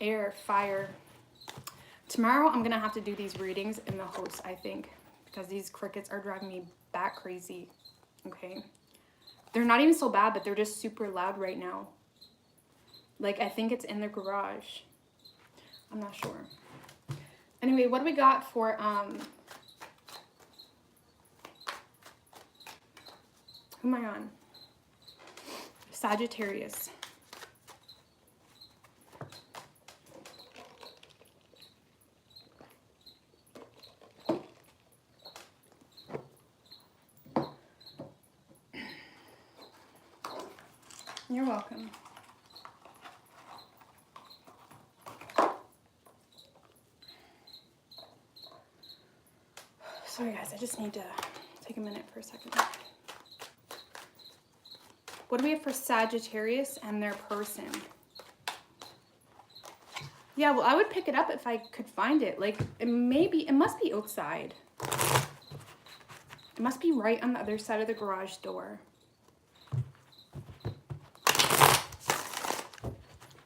air, fire. Tomorrow I'm going to have to do these readings in the house, I think, because these crickets are driving me bat crazy, okay? They're not even so bad, but they're just super loud right now. Like, I think it's in the garage. I'm not sure. Anyway, what do we got for, who am I on? Sagittarius. You're welcome. Sorry guys, I just need to take a minute for a second. What do we have for Sagittarius and their person? Yeah, well, I would pick it up if I could find it. Like, it must be outside. It must be right on the other side of the garage door.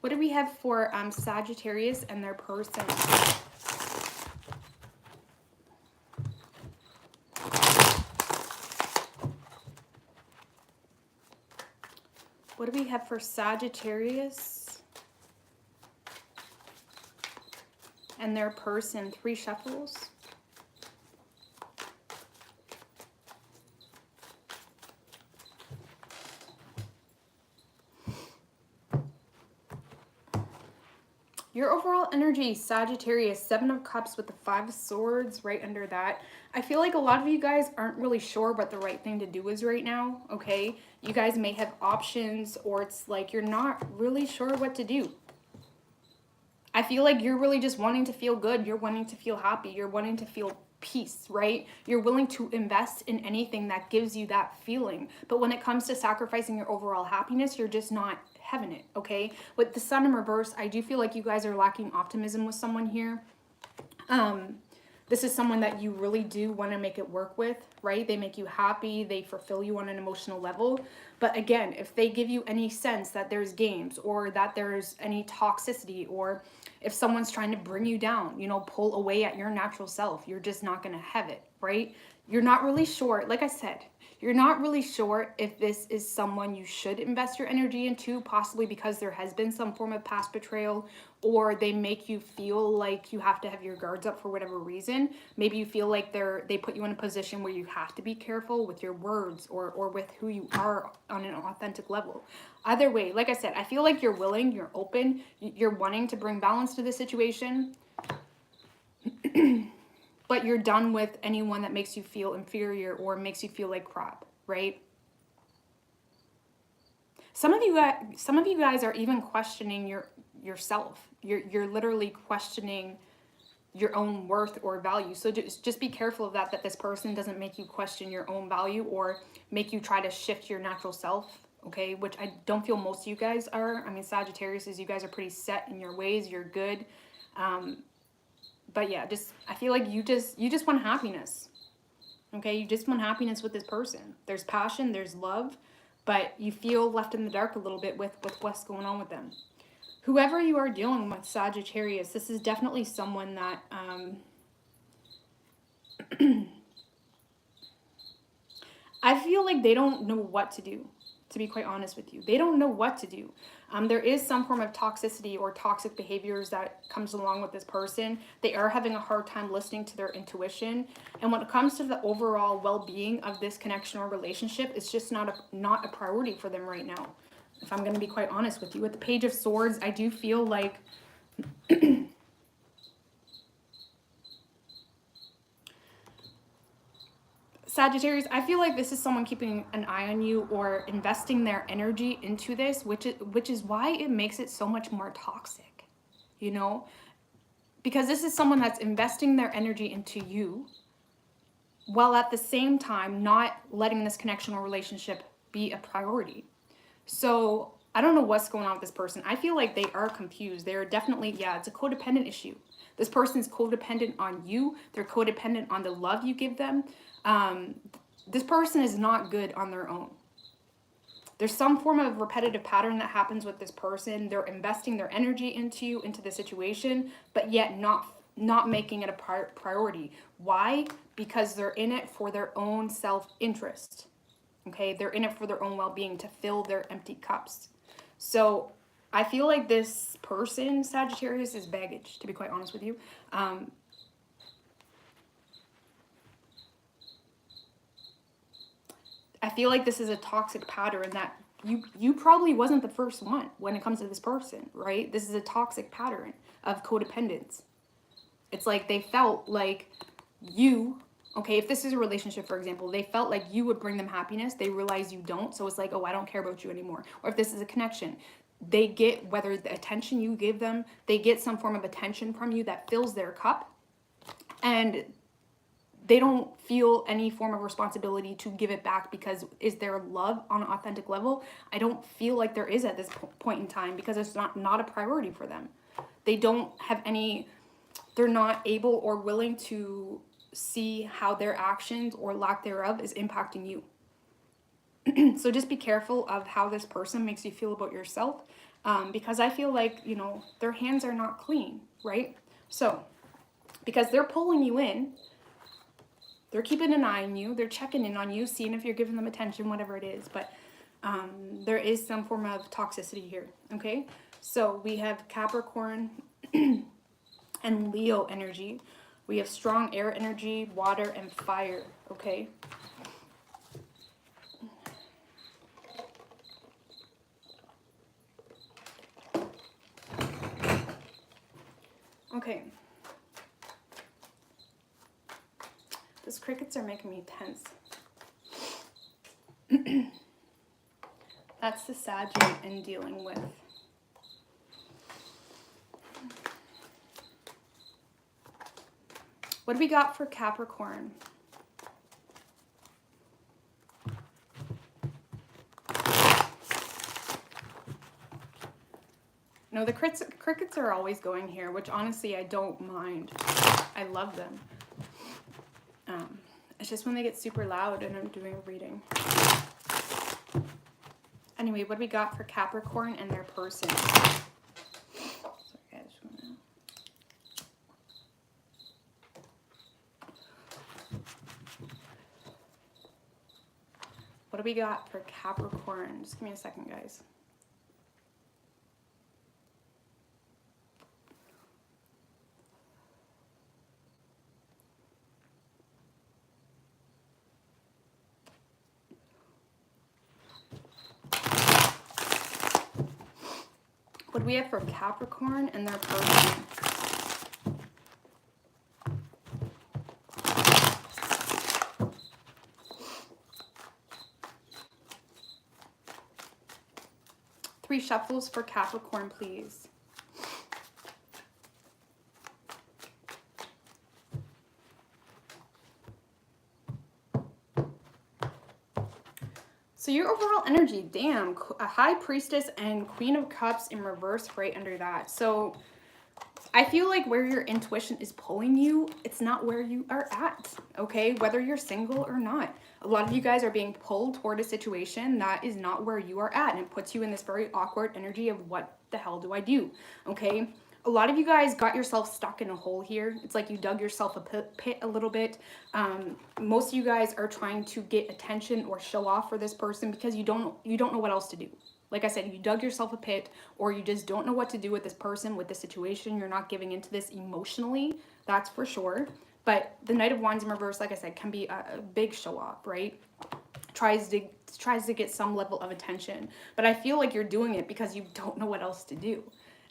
What do we have for Sagittarius and their person? What do we have for Sagittarius and their person? 3 shuffles. Your overall energy, Sagittarius, 7 of Cups with the 5 of Swords right under that. I feel like a lot of you guys aren't really sure what the right thing to do is right now, okay? You guys may have options, or it's like you're not really sure what to do. I feel like you're really just wanting to feel good. You're wanting to feel happy. You're wanting to feel peace, right? You're willing to invest in anything that gives you that feeling. But when it comes to sacrificing your overall happiness, you're just not having it, okay? With the Sun in reverse, I do feel like you guys are lacking optimism with someone here. This is someone that you really do want to make it work with, right? They make you happy. They fulfill you on an emotional level. But again, if they give you any sense that there's games, or that there's any toxicity, or if someone's trying to bring you down, you know, pull away at your natural self, you're just not going to have it, right? You're not really sure. Like I said, You're not really sure if this is someone you should invest your energy into, possibly because there has been some form of past betrayal, or they make you feel like you have to have your guards up for whatever reason. Maybe you feel like they put you in a position where you have to be careful with your words or with who you are on an authentic level. Either way, like I said, I feel like you're willing, you're open, you're wanting to bring balance to the situation. But you're done with anyone that makes you feel inferior or makes you feel like crap, right? Some of you guys are even questioning yourself. You're literally questioning your own worth or value. So just be careful of that this person doesn't make you question your own value or make you try to shift your natural self, okay? Which I don't feel most of you guys are. I mean, Sagittarius, you guys are pretty set in your ways. You're good. But yeah, I feel like you just want happiness. Okay, you just want happiness with this person. There's passion, there's love, but you feel left in the dark a little bit with what's going on with them. Whoever you are dealing with, Sagittarius, this is definitely someone that I feel like they don't know what to do, to be quite honest with you. They don't know what to do. There is some form of toxicity or toxic behaviors that comes along with this person. They are having a hard time listening to their intuition. And when it comes to the overall well-being of this connection or relationship, it's just not a priority for them right now. If I'm going to be quite honest with you. With the Page of Swords, I do feel like Sagittarius, I feel like this is someone keeping an eye on you or investing their energy into this, which is why it makes it so much more toxic, you know? Because this is someone that's investing their energy into you while at the same time not letting this connection or relationship be a priority. So I don't know what's going on with this person. I feel like they are confused. They're definitely, yeah, it's a codependent issue. This person's codependent on you. They're codependent on the love you give them. This person is not good on their own. There's some form of repetitive pattern that happens with this person. They're investing their energy into you, into the situation, but yet not making it a priority. Why? Because they're in it for their own self-interest. Okay, they're in it for their own well-being, to fill their empty cups. So I feel like this person, Sagittarius, is baggage, to be quite honest with you. I feel like this is a toxic pattern that you probably wasn't the first one when it comes to this person, right? This is a toxic pattern of codependence. It's like they felt like you, okay, if this is a relationship, for example, they felt like you would bring them happiness. They realize you don't. So it's like, oh, I don't care about you anymore. Or if this is a connection, they get, whether the attention you give them, they get some form of attention from you that fills their cup. And they don't feel any form of responsibility to give it back, because is there love on an authentic level? I don't feel like there is at this point in time, because it's not a priority for them. They don't have any, they're not able or willing to see how their actions or lack thereof is impacting you. So just be careful of how this person makes you feel about yourself, because I feel like, you know, their hands are not clean, right? So because they're pulling you in, they're keeping an eye on you, they're checking in on you, seeing if you're giving them attention, whatever it is. But there is some form of toxicity here, okay? So we have Capricorn and Leo energy. We have strong air energy, water, and fire, okay? Okay. These crickets are making me tense. That's the Sagittarius in dealing with. What do we got for Capricorn? No, the crickets are always going here, which honestly I don't mind. I love them. It's just when they get super loud and I'm doing a reading. Anyway, what do we got for Capricorn and their person? Sorry, I just wanna... What do we got for Capricorn? Just give me a second, guys. What do we have for Capricorn and their person? Three shuffles for Capricorn, please. So your overall energy, damn, a High Priestess and Queen of Cups in reverse right under that. So I feel like where your intuition is pulling you, it's not where you are at, okay? Whether you're single or not. A lot of you guys are being pulled toward a situation that is not where you are at, and it puts you in this very awkward energy of what the hell do I do, okay? A lot of you guys got yourself stuck in a hole here. It's like you dug yourself a pit a little bit. Most of you guys are trying to get attention or show off for this person because you don't know what else to do. Like I said, you dug yourself a pit, or you just don't know what to do with this person, with the situation. You're not giving into this emotionally, that's for sure. But the Knight of Wands in reverse, like I said, can be a big show off, right? Tries to get some level of attention. But I feel like you're doing it because you don't know what else to do.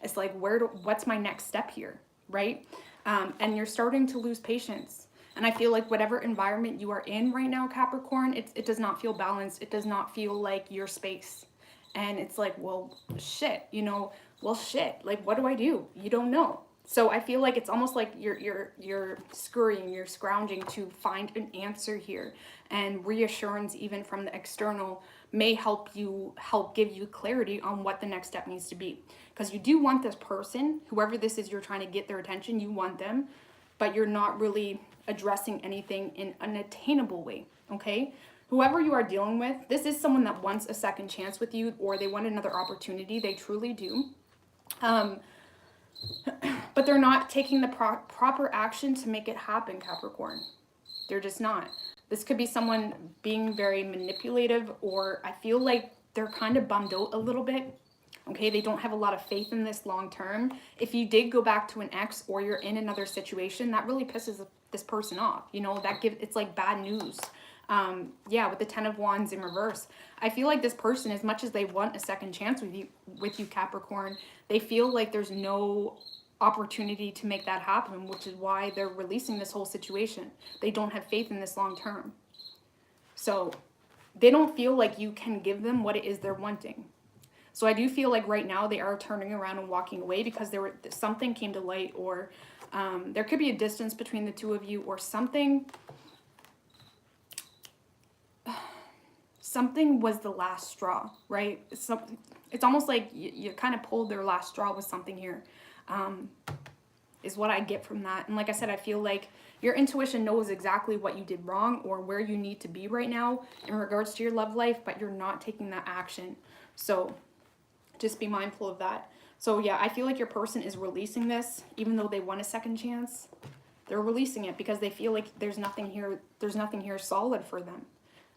It's like, what's my next step here, right? And you're starting to lose patience. And I feel like whatever environment you are in right now, Capricorn, it does not feel balanced. It does not feel like your space. And it's like, well, shit, shit, like, what do I do? You don't know. So I feel like it's almost like you're scurrying, you're scrounging to find an answer here. And reassurance, even from the external, may help give you clarity on what the next step needs to be. Because you do want this person, whoever this is, you're trying to get their attention, you want them, but you're not really addressing anything in an attainable way, okay? Whoever you are dealing with, this is someone that wants a second chance with you, or they want another opportunity. They truly do. But they're not taking the proper action to make it happen, Capricorn. They're just not. This could be someone being very manipulative, or I feel like they're kind of bummed out a little bit. Okay, they don't have a lot of faith in this long term. If you did go back to an ex, or you're in another situation, that really pisses this person off. It's like bad news. Yeah, with the Ten of Wands in reverse, I feel like this person, as much as they want a second chance with you, Capricorn, they feel like there's no opportunity to make that happen, which is why they're releasing this whole situation. They don't have faith in this long term. So they don't feel like you can give them what it is they're wanting. So I do feel like right now they are turning around and walking away because something came to light, or there could be a distance between the two of you, or something was the last straw, right? It's almost like you kind of pulled their last straw with something here, is what I get from that. And like I said, I feel like your intuition knows exactly what you did wrong or where you need to be right now in regards to your love life, but you're not taking that action. So just be mindful of that. So yeah, I feel like your person is releasing this, even though they want a second chance. They're releasing it because they feel like there's nothing here solid for them.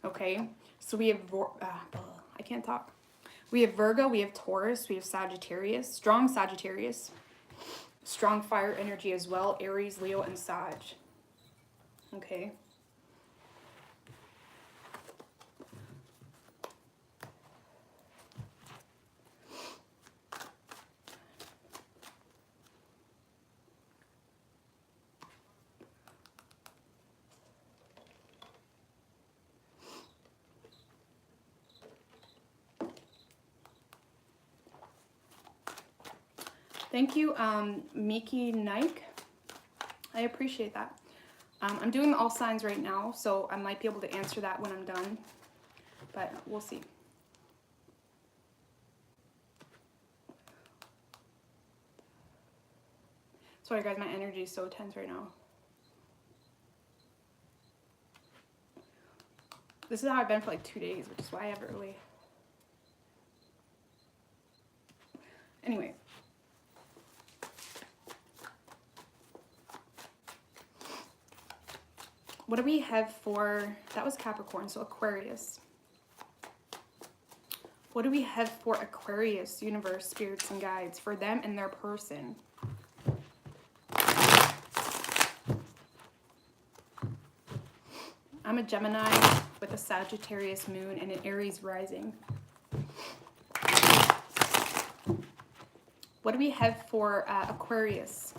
Okay, so we have, I can't talk. We have Virgo, we have Taurus, we have Sagittarius, strong Sagittarius, strong fire energy as well, Aries, Leo, and Sag. Okay. Thank you, Miki Nike. I appreciate that. I'm doing all signs right now, so I might be able to answer that when I'm done, but we'll see. Sorry guys, my energy is so tense right now. This is how I've been for like 2 days, which is why I have it early. Anyway. What do we have for, that was Capricorn, so Aquarius. What do we have for Aquarius, universe, spirits, and guides for them and their person? I'm a Gemini with a Sagittarius moon and an Aries rising. What do we have for Aquarius?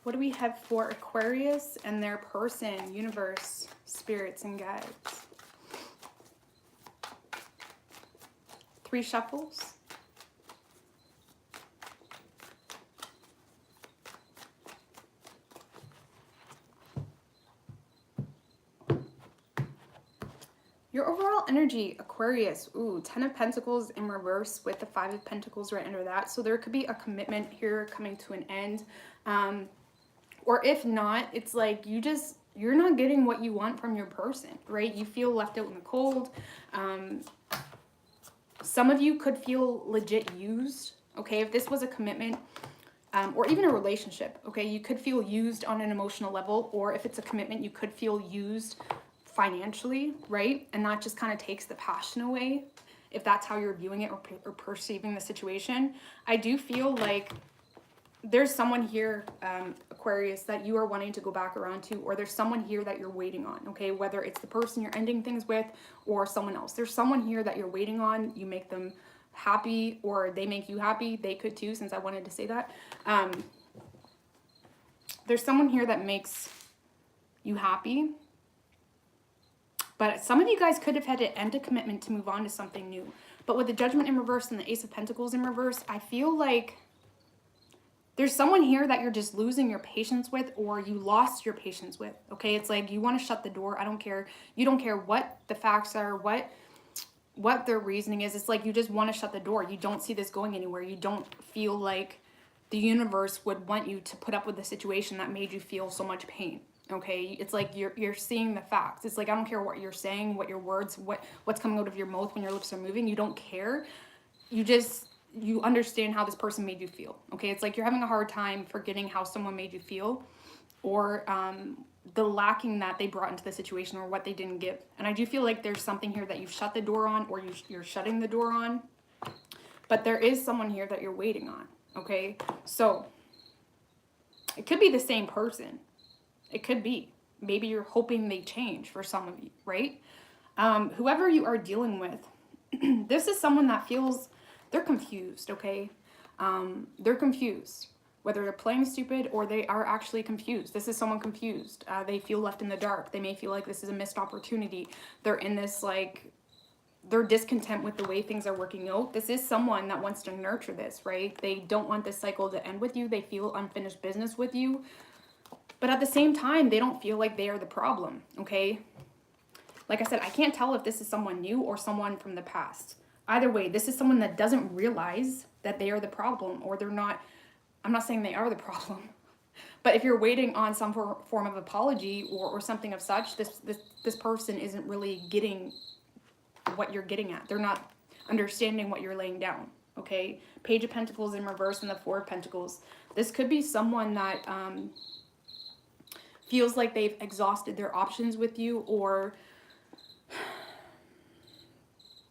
What do we have for Aquarius and their person, universe, spirits, and guides? 3 shuffles. Your overall energy, Aquarius, ooh, 10 of Pentacles in reverse with the 5 of Pentacles right under that. So there could be a commitment here coming to an end. Or if not, it's like you're not getting what you want from your person, right? You feel left out in the cold. Some of you could feel legit used, okay? If this was a commitment, or even a relationship, okay? You could feel used on an emotional level, or if it's a commitment, you could feel used financially, right? And that just kind of takes the passion away, if that's how you're viewing it or perceiving the situation. I do feel like there's someone here, Aquarius, that you are wanting to go back around to, or there's someone here that you're waiting on, okay? Whether it's the person you're ending things with or someone else. There's someone here that you're waiting on. You make them happy or they make you happy. They could too, since I wanted to say that. There's someone here that makes you happy. But some of you guys could have had to end a commitment to move on to something new. But with the Judgment in reverse and the Ace of Pentacles in reverse, I feel like there's someone here that you're just losing your patience with, or you lost your patience with, okay? It's like you want to shut the door. I don't care. You don't care what the facts are, what their reasoning is. It's like you just want to shut the door. You don't see this going anywhere. You don't feel like the universe would want you to put up with the situation that made you feel so much pain, okay? It's like you're seeing the facts. It's like I don't care what you're saying, what your words, what's coming out of your mouth when your lips are moving. You don't care. You understand how this person made you feel, okay? It's like you're having a hard time forgetting how someone made you feel, or the lacking that they brought into the situation, or what they didn't give. And I do feel like there's something here that you've shut the door on, or you're shutting the door on, but there is someone here that you're waiting on, okay? So it could be the same person. It could be. Maybe you're hoping they change for some of you, right? Whoever you are dealing with, this is someone that feels they're confused, okay? They're confused. Whether they're playing stupid or they are actually confused. This is someone confused. They feel left in the dark. They may feel like this is a missed opportunity. They're in this, like, they're discontent with the way things are working out. This is someone that wants to nurture this, right? They don't want this cycle to end with you. They feel unfinished business with you. But at the same time, they don't feel like they are the problem, okay? Like I said, I can't tell if this is someone new or someone from the past. Either way, this is someone that doesn't realize that they are the problem, or they're not. I'm not saying they are the problem, but if you're waiting on some form of apology or something of such, this person isn't really getting what you're getting at. They're not understanding what you're laying down, okay? Page of Pentacles in reverse and the 4 of Pentacles. This could be someone that feels like they've exhausted their options with you, or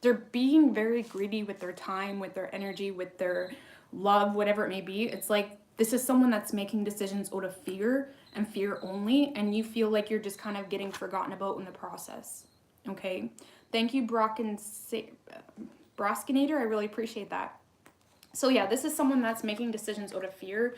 they're being very greedy with their time, with their energy, with their love, whatever it may be. It's like this is someone that's making decisions out of fear and fear only, and you feel like you're just kind of getting forgotten about in the process, okay? Thank you, Broskinator. I really appreciate that. So yeah, this is someone that's making decisions out of fear.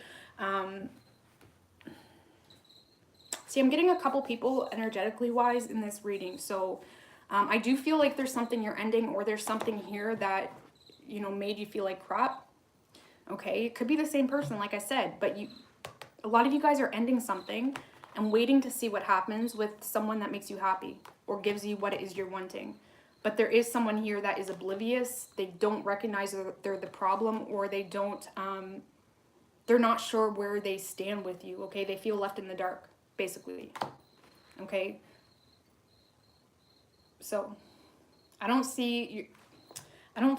See, I'm getting a couple people energetically wise in this reading, so I do feel like there's something you're ending, or there's something here that, you know, made you feel like crap. Okay, it could be the same person, like I said, but a lot of you guys are ending something and waiting to see what happens with someone that makes you happy or gives you what it is you're wanting. But there is someone here that is oblivious. They don't recognize they're the problem, or they don't, they're not sure where they stand with you, okay? They feel left in the dark, basically, okay? So I don't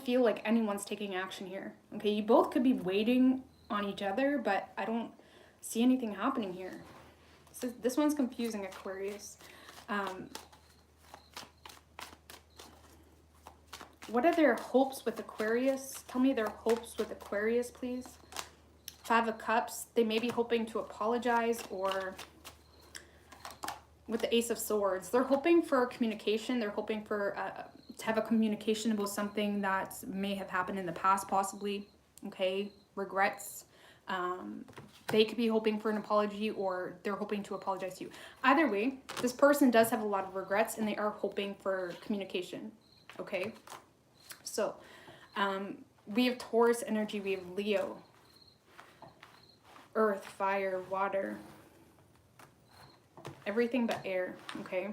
feel like anyone's taking action here, okay? You both could be waiting on each other, but I don't see anything happening here. This one's confusing, Aquarius. What are their hopes with Aquarius? Tell me their hopes with Aquarius, please. 5 of Cups. They may be hoping to apologize, or with the Ace of Swords, they're hoping for communication. They're hoping for to have a communication about something that may have happened in the past, possibly. Okay, regrets. They could be hoping for an apology, or they're hoping to apologize to you. Either way, this person does have a lot of regrets, and they are hoping for communication. Okay, so we have Taurus energy. We have Leo, earth, fire, water, everything but air. Okay,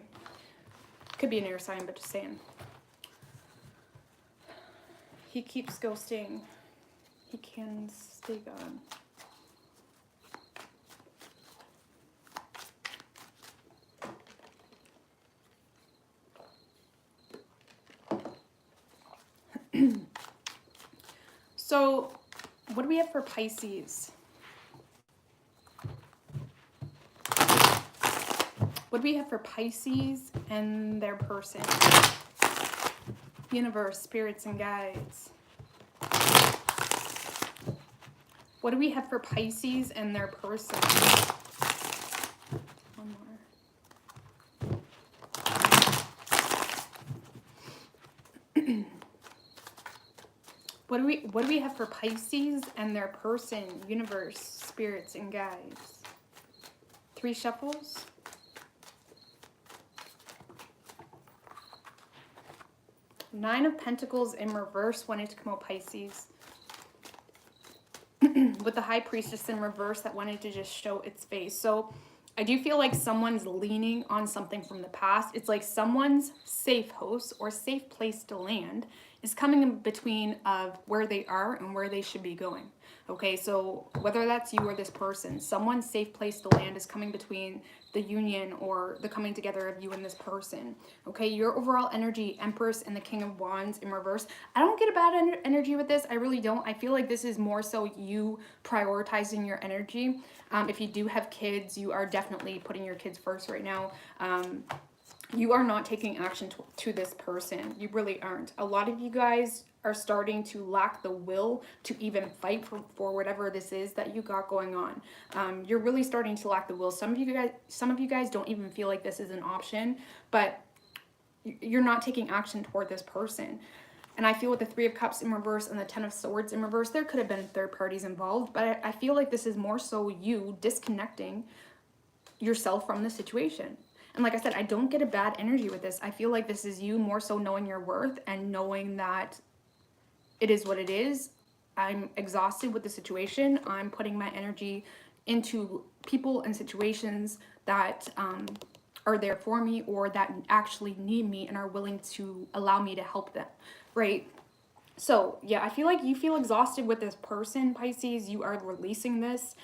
could be an air sign, but just saying. He keeps ghosting. He can stay gone. So, what do we have for Pisces? What do we have for Pisces and their person? Universe, spirits, and guides. What do we have for Pisces and their person? One more. What do we have for Pisces and their person? Universe, spirits, and guides. 3 shuffles. Nine of Pentacles in reverse wanting to come out, Pisces. With the High Priestess in reverse that wanted to just show its face. So I do feel like someone's leaning on something from the past. It's like someone's safe house or safe place to land is coming in between of where they are and where they should be going. Okay, so whether that's you or this person, someone's safe place to land is coming between the union or the coming together of you and this person. Okay, your overall energy, Empress and the King of Wands in reverse. I don't get a bad energy with this. I really don't. I feel like this is more so you prioritizing your energy. If you do have kids, you are definitely putting your kids first right now. You are not taking action to this person. You really aren't. A lot of you guys are starting to lack the will to even fight for whatever this is that you got going on. You're really starting to lack the will. Some of you guys don't even feel like this is an option, but you're not taking action toward this person. And I feel with the 3 of Cups in reverse and the 10 of Swords in reverse, there could have been third parties involved, but I feel like this is more so you disconnecting yourself from the situation. And like I said, I don't get a bad energy with this. I feel like this is you more so knowing your worth and knowing that it is what it is. I'm exhausted with the situation. I'm putting my energy into people and situations that are there for me or that actually need me and are willing to allow me to help them, right? So yeah, I feel like you feel exhausted with this person, Pisces. You are releasing this.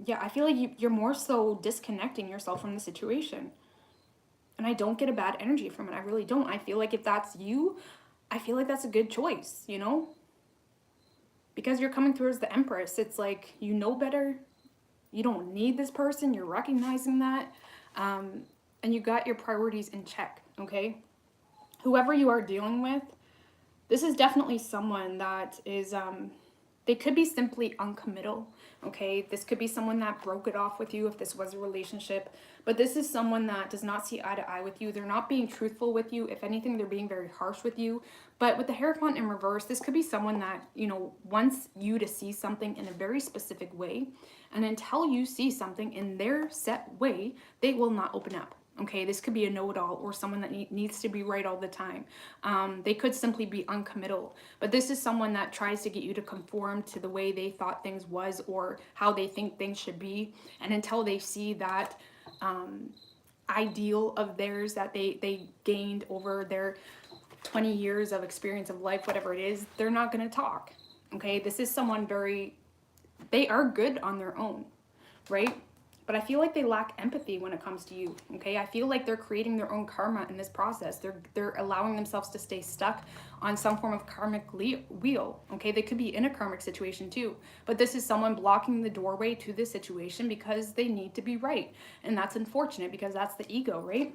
Yeah, I feel like you're more so disconnecting yourself from the situation. And I don't get a bad energy from it. I really don't. I feel like if that's you, I feel like that's a good choice, you know? Because you're coming through as the Empress. It's like, you know better. You don't need this person. You're recognizing that. And you got your priorities in check, okay? Whoever you are dealing with, this is definitely someone that is... they could be simply uncommittal, okay? This could be someone that broke it off with you if this was a relationship. But this is someone that does not see eye to eye with you. They're not being truthful with you. If anything, they're being very harsh with you. But with the Hierophant in reverse, this could be someone that, you know, wants you to see something in a very specific way. And until you see something in their set way, they will not open up. Okay, this could be a know-it-all or someone that needs to be right all the time. They could simply be uncommittal. But this is someone that tries to get you to conform to the way they thought things was or how they think things should be. And until they see that ideal of theirs that they gained over their 20 years of experience of life, whatever it is, they're not going to talk. Okay, this is someone they are good on their own, right? but I feel like they lack empathy when it comes to you, okay? I feel like they're creating their own karma in this process. They're allowing themselves to stay stuck on some form of karmic wheel, okay? They could be in a karmic situation too, but this is someone blocking the doorway to this situation because they need to be right. And that's unfortunate because that's the ego, right?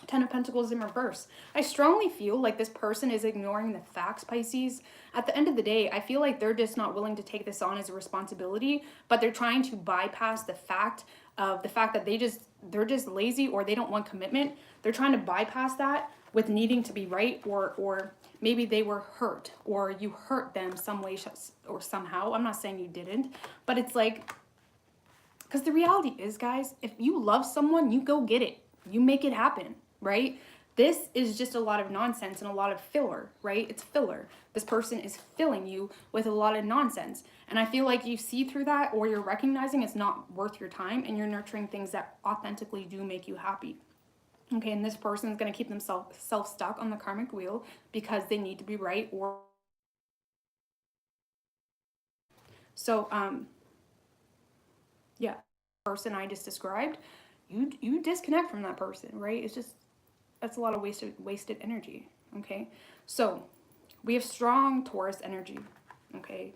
10 of Pentacles in reverse. I strongly feel like this person is ignoring the facts, Pisces. At the end of the day, I feel like they're just not willing to take this on as a responsibility, but they're trying to bypass the fact that they're just lazy or they don't want commitment. They're trying to bypass that with needing to be right, or maybe they were hurt or you hurt them some way or somehow. I'm not saying you didn't, but it's like, because the reality is, guys, if you love someone, you go get it. You make it happen, right? This is just a lot of nonsense and a lot of filler, right? It's filler. This person is filling you with a lot of nonsense. And I feel like you see through that, or you're recognizing it's not worth your time and you're nurturing things that authentically do make you happy. Okay, and this person is going to keep themselves stuck on the karmic wheel because they need to be right, or so yeah, person I just described, you disconnect from that person, right? It's just, that's a lot of wasted energy. Okay, so we have strong Taurus energy. Okay,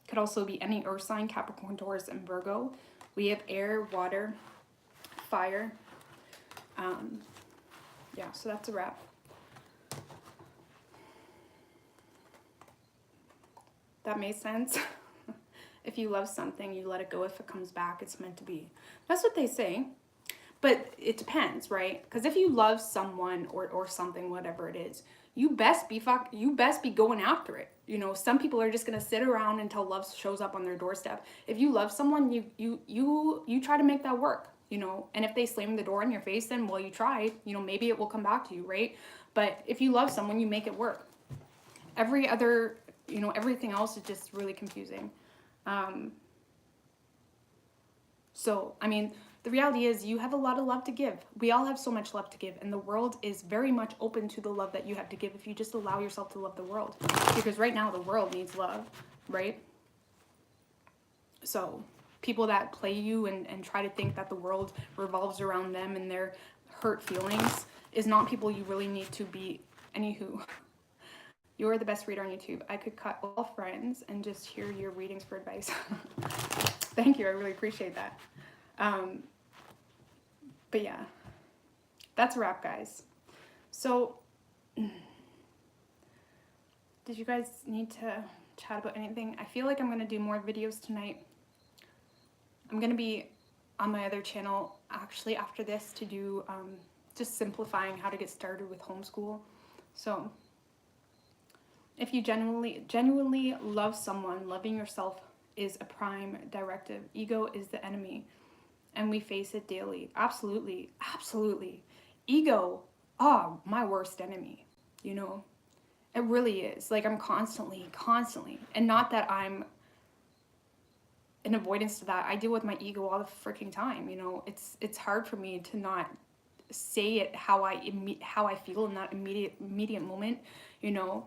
could also be any earth sign: Capricorn, Taurus, and Virgo. We have air, water, fire. Yeah, so that's a wrap. That made sense. If you love something, you let it go. If it comes back, it's meant to be. That's what they say. But it depends, right? Because if you love someone or something, whatever it is, you best be going after it. You know, some people are just gonna sit around until love shows up on their doorstep. If you love someone, you try to make that work. You know, and if they slam the door in your face, then well, you tried. You know, maybe it will come back to you, right? But if you love someone, you make it work. Every other, you know, everything else is just really confusing. So, I mean, the reality is you have a lot of love to give. We all have so much love to give, and the world is very much open to the love that you have to give if you just allow yourself to love the world. Because right now the world needs love, right? So people that play you and try to think that the world revolves around them and their hurt feelings is not people you really need to be. Anywho, you're the best reader on YouTube. I could cut all friends and just hear your readings for advice. Thank you, I really appreciate that. But yeah, that's a wrap, guys. So, did you guys need to chat about anything? I feel like I'm going to do more videos tonight. I'm going to be on my other channel actually after this to do just simplifying how to get started with homeschool. So if you genuinely love someone, loving yourself is a prime directive. Ego is the enemy, and we face it daily. Absolutely, absolutely. Ego, oh, my worst enemy, you know? It really is. Like, I'm constantly, and not that I'm an avoidance to that. I deal with my ego all the freaking time, you know? It's hard for me to not say it how I feel in that immediate moment, you know?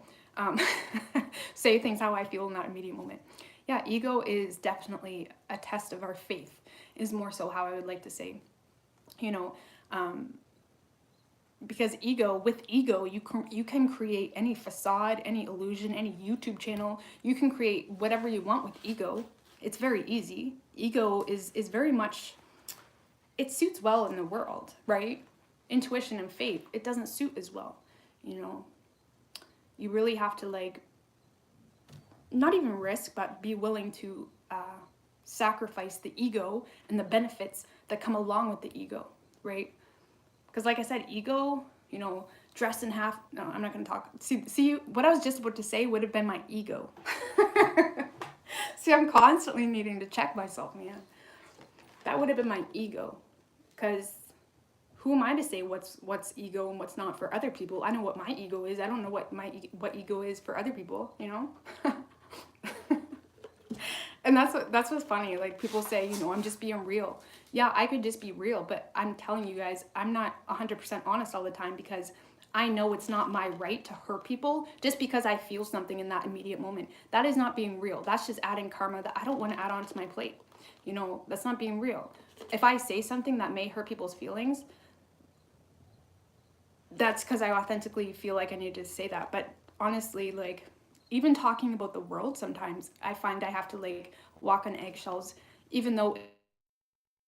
Say things how I feel in that immediate moment. Yeah, ego is definitely a test of our faith, is more so how I would like to say, you know, because with ego, you can create any facade, any illusion, any YouTube channel. You can create whatever you want with ego. It's very easy. Ego is very much, it suits well in the world, right? Intuition and faith, it doesn't suit as well, you know. You really have to, like, not even risk, but be willing to sacrifice the ego and the benefits that come along with the ego, right? Because like I said, ego, you know, dressed in half, no, I'm not going to talk. See, what I was just about to say would have been my ego. See, I'm constantly needing to check myself, man. That would have been my ego. Because who am I to say what's ego and what's not for other people? I know what my ego is. I don't know what ego is for other people, you know? And that's what's funny. Like, people say, you know, I'm just being real. Yeah, I could just be real, but I'm telling you guys, I'm not 100% honest all the time, because I know it's not my right to hurt people just because I feel something in that immediate moment. That is not being real. That's just adding karma that I don't want to add onto my plate. You know, that's not being real. If I say something that may hurt people's feelings, that's because I authentically feel like I need to say that. But honestly, like, even talking about the world, sometimes I find I have to like walk on eggshells, even though it's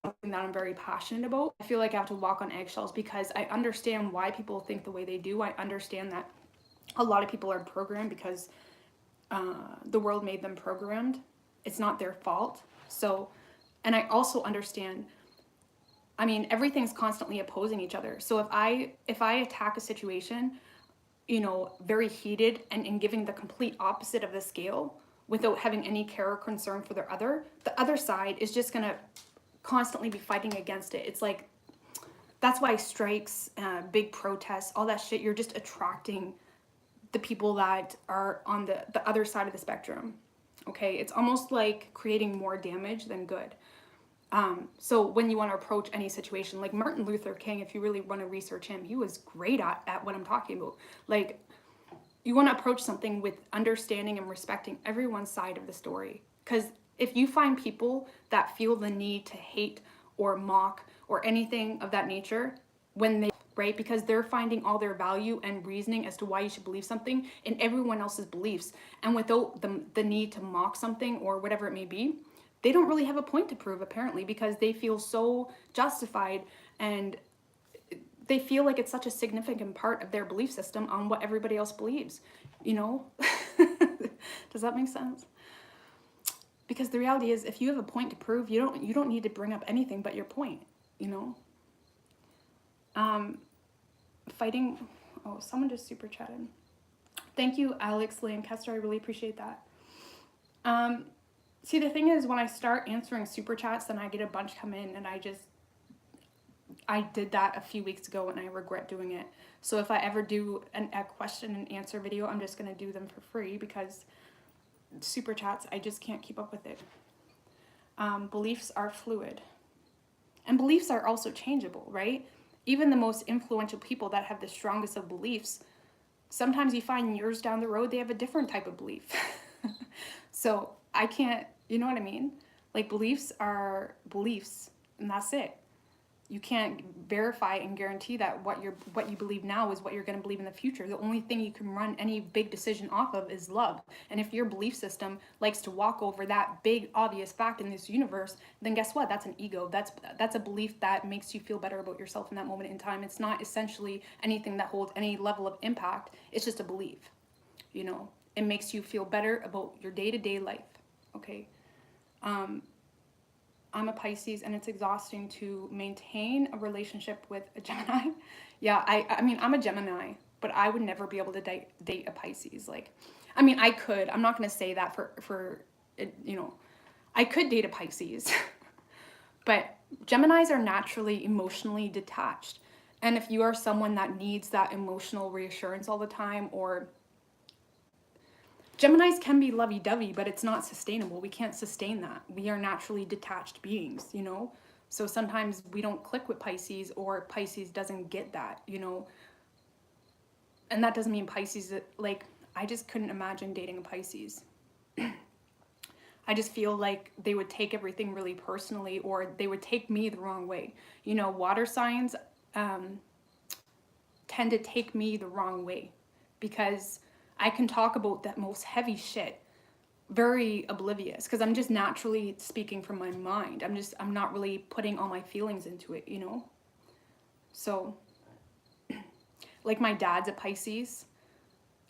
something that I'm very passionate about. I feel like I have to walk on eggshells because I understand why people think the way they do. I understand that a lot of people are programmed because the world made them programmed. It's not their fault. So, and I also understand, I mean, everything's constantly opposing each other. So if I attack a situation, you know, very heated and giving the complete opposite of the scale without having any care or concern for the other side is just gonna constantly be fighting against it. It's like, that's why strikes, big protests, all that shit, you're just attracting the people that are on the other side of the spectrum. Okay, it's almost like creating more damage than good. So when you want to approach any situation, like Martin Luther King, if you really want to research him, he was great at what I'm talking about. Like, you want to approach something with understanding and respecting everyone's side of the story. Because if you find people that feel the need to hate or mock or anything of that nature, when they, right, because they're finding all their value and reasoning as to why you should believe something in everyone else's beliefs, and without the need to mock something or whatever it may be, they don't really have a point to prove, apparently, because they feel so justified and they feel like it's such a significant part of their belief system on what everybody else believes, you know? Does that make sense? Because the reality is, if you have a point to prove, you don't need to bring up anything but your point, you know? Fighting, oh, someone just super chatted. Thank you, Alex Lancaster, I really appreciate that. See, the thing is, when I start answering super chats, then I get a bunch come in, and I did that a few weeks ago and I regret doing it. So if I ever do a question and answer video, I'm just going to do them for free because super chats, I just can't keep up with it. Beliefs are fluid. And beliefs are also changeable, right? Even the most influential people that have the strongest of beliefs, sometimes you find years down the road, they have a different type of belief. So I can't, you know what I mean? Like, beliefs are beliefs, and that's it. You can't verify and guarantee that what you believe now is what you're going to believe in the future. The only thing you can run any big decision off of is love. And if your belief system likes to walk over that big obvious fact in this universe, then guess what? That's an ego. That's a belief that makes you feel better about yourself in that moment in time. It's not essentially anything that holds any level of impact. It's just a belief. You know, it makes you feel better about your day-to-day life. Okay. I'm a Pisces, and it's exhausting to maintain a relationship with a Gemini. Yeah, I mean, I'm a Gemini, but I would never be able to date a Pisces. Like, I mean, I could. I'm not going to say that for you know, I could date a Pisces. But Geminis are naturally emotionally detached. And if you are someone that needs that emotional reassurance all the time, or Geminis can be lovey-dovey, but it's not sustainable. We can't sustain that. We are naturally detached beings, you know? So sometimes we don't click with Pisces, or Pisces doesn't get that, you know? And that doesn't mean Pisces, like, I just couldn't imagine dating a Pisces. I just feel like they would take everything really personally, or they would take me the wrong way. You know, water signs tend to take me the wrong way because I can talk about that most heavy shit very oblivious because I'm just naturally speaking from my mind. I'm not really putting all my feelings into it, you know? So, like, my dad's a Pisces,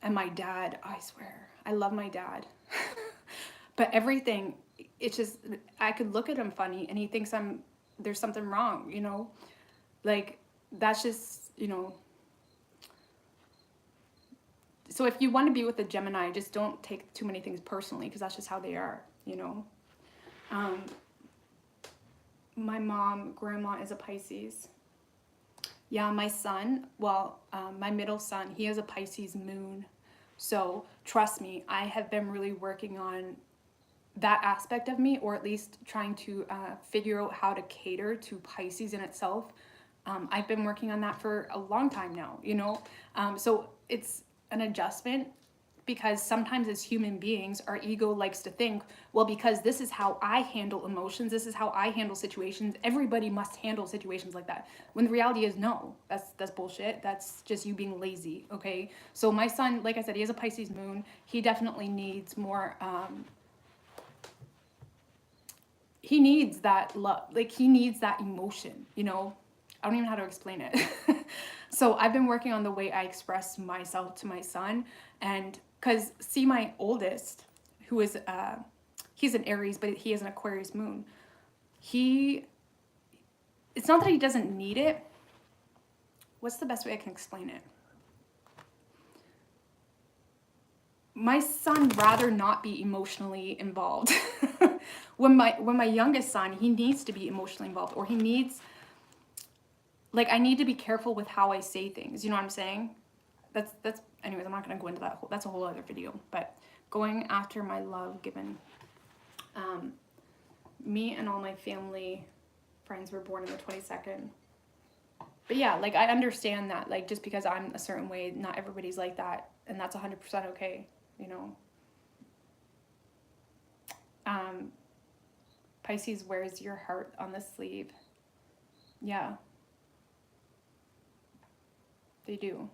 and my dad, I swear, I love my dad. But everything, it's just, I could look at him funny and he thinks there's something wrong, you know? Like, that's just, you know. So if you want to be with a Gemini, just don't take too many things personally because that's just how they are, you know. My mom, grandma, is a Pisces. Yeah, my son, well, my middle son, he has a Pisces moon. So trust me, I have been really working on that aspect of me, or at least trying to figure out how to cater to Pisces in itself I've been working on that for a long time now, you know? So it's an adjustment, because sometimes as human beings, our ego likes to think, well, because this is how I handle emotions, this is how I handle situations, everybody must handle situations like that. When the reality is, no, that's bullshit. That's just you being lazy, okay? So my son, like I said, he has a Pisces moon. He definitely needs more, he needs that love, like he needs that emotion, you know? I don't even know how to explain it. So I've been working on the way I express myself to my son. And because, see, my oldest, who is, he's an Aries, but he has an Aquarius moon. It's not that he doesn't need it. What's the best way I can explain it? My son rather not be emotionally involved. When my youngest son, he needs to be emotionally involved, or he needs, like, I need to be careful with how I say things. You know what I'm saying? That's anyways, I'm not going to go into that. That's a whole other video. But going after my love given, me and all my family friends were born on the 22nd. But yeah, like, I understand that, like, just because I'm a certain way, not everybody's like that, and that's 100% okay, you know. Pisces wears your heart on the sleeve. Yeah. They do.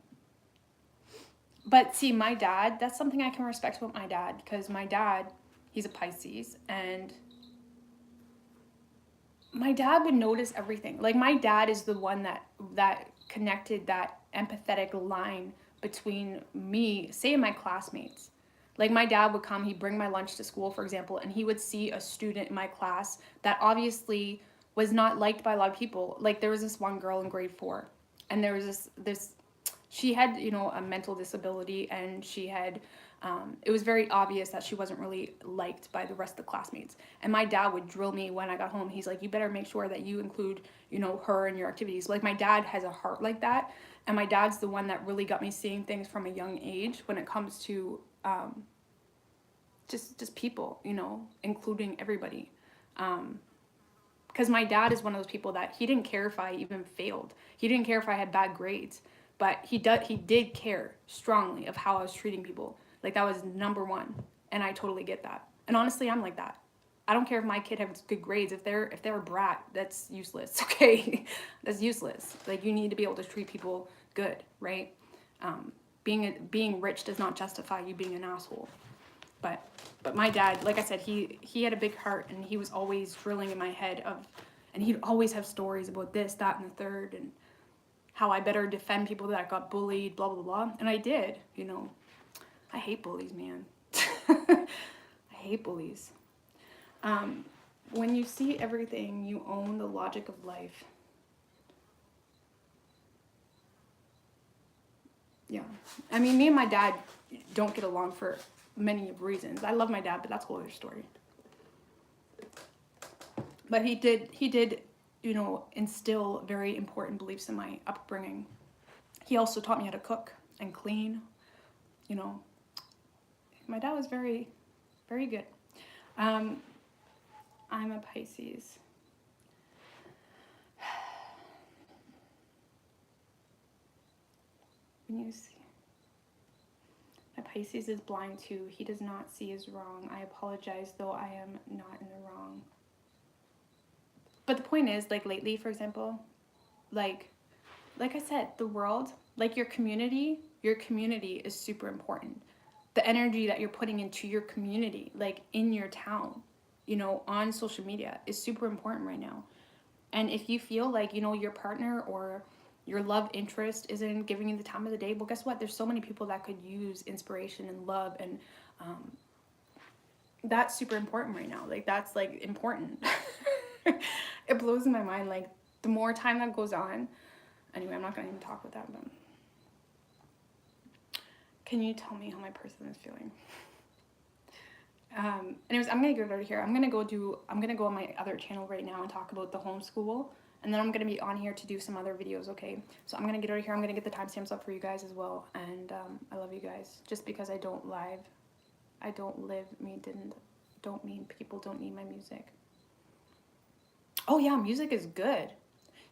But see, my dad, that's something I can respect about my dad, because my dad, he's a Pisces, and my dad would notice everything. Like, my dad is the one that connected that empathetic line between me, say, and my classmates. Like, my dad would come, he'd bring my lunch to school, for example, and he would see a student in my class that obviously was not liked by a lot of people. Like, there was this one girl in grade 4, and there was this she had, you know, a mental disability, and she had, it was very obvious that she wasn't really liked by the rest of the classmates. And my dad would drill me when I got home. He's like, you better make sure that you include, you know, her in your activities. Like, my dad has a heart like that. And my dad's the one that really got me seeing things from a young age when it comes to just people, you know, including everybody. Because my dad is one of those people that he didn't care if I even failed. He didn't care if I had bad grades. But he did care strongly of how I was treating people. Like, that was number one. And I totally get that. And honestly, I'm like that. I don't care if my kid has good grades. If they're a brat, that's useless, okay? That's useless. Like, you need to be able to treat people good, right? Being rich does not justify you being an asshole. But my dad, like I said, he had a big heart, and he was always drilling in my head and he'd always have stories about this, that, and the third, and how I better defend people that got bullied, blah, blah, blah. And I did, you know. I hate bullies, man. I hate bullies. When you see everything, you own the logic of life. Yeah. I mean, me and my dad don't get along for many reasons. I love my dad, but that's a whole other story. But he did, you know, instill very important beliefs in my upbringing. He also taught me how to cook and clean, you know. My dad was very, very good. I'm a Pisces. When you see, my Pisces is blind too. He does not see as wrong. I apologize, though I am not in the wrong. But the point is, like, lately, for example, like I said, the world, like, your community is super important. The energy that you're putting into your community, like, in your town, you know, on social media, is super important right now. And if you feel like, you know, your partner or your love interest isn't giving you the time of the day, well, guess what? There's so many people that could use inspiration and love, and that's super important right now. Like, that's, like, important. It blows my mind, like, the more time that goes on. Anyway, I'm not going to even talk about that, but can you tell me how my person is feeling? Anyways, I'm going to get out of here. I'm going to go on my other channel right now and talk about the homeschool, and then I'm going to be on here to do some other videos, okay? So I'm going to get out of here. I'm going to get the timestamps up for you guys as well, and I love you guys. Just because I don't mean people don't need my music. Oh yeah, music is good.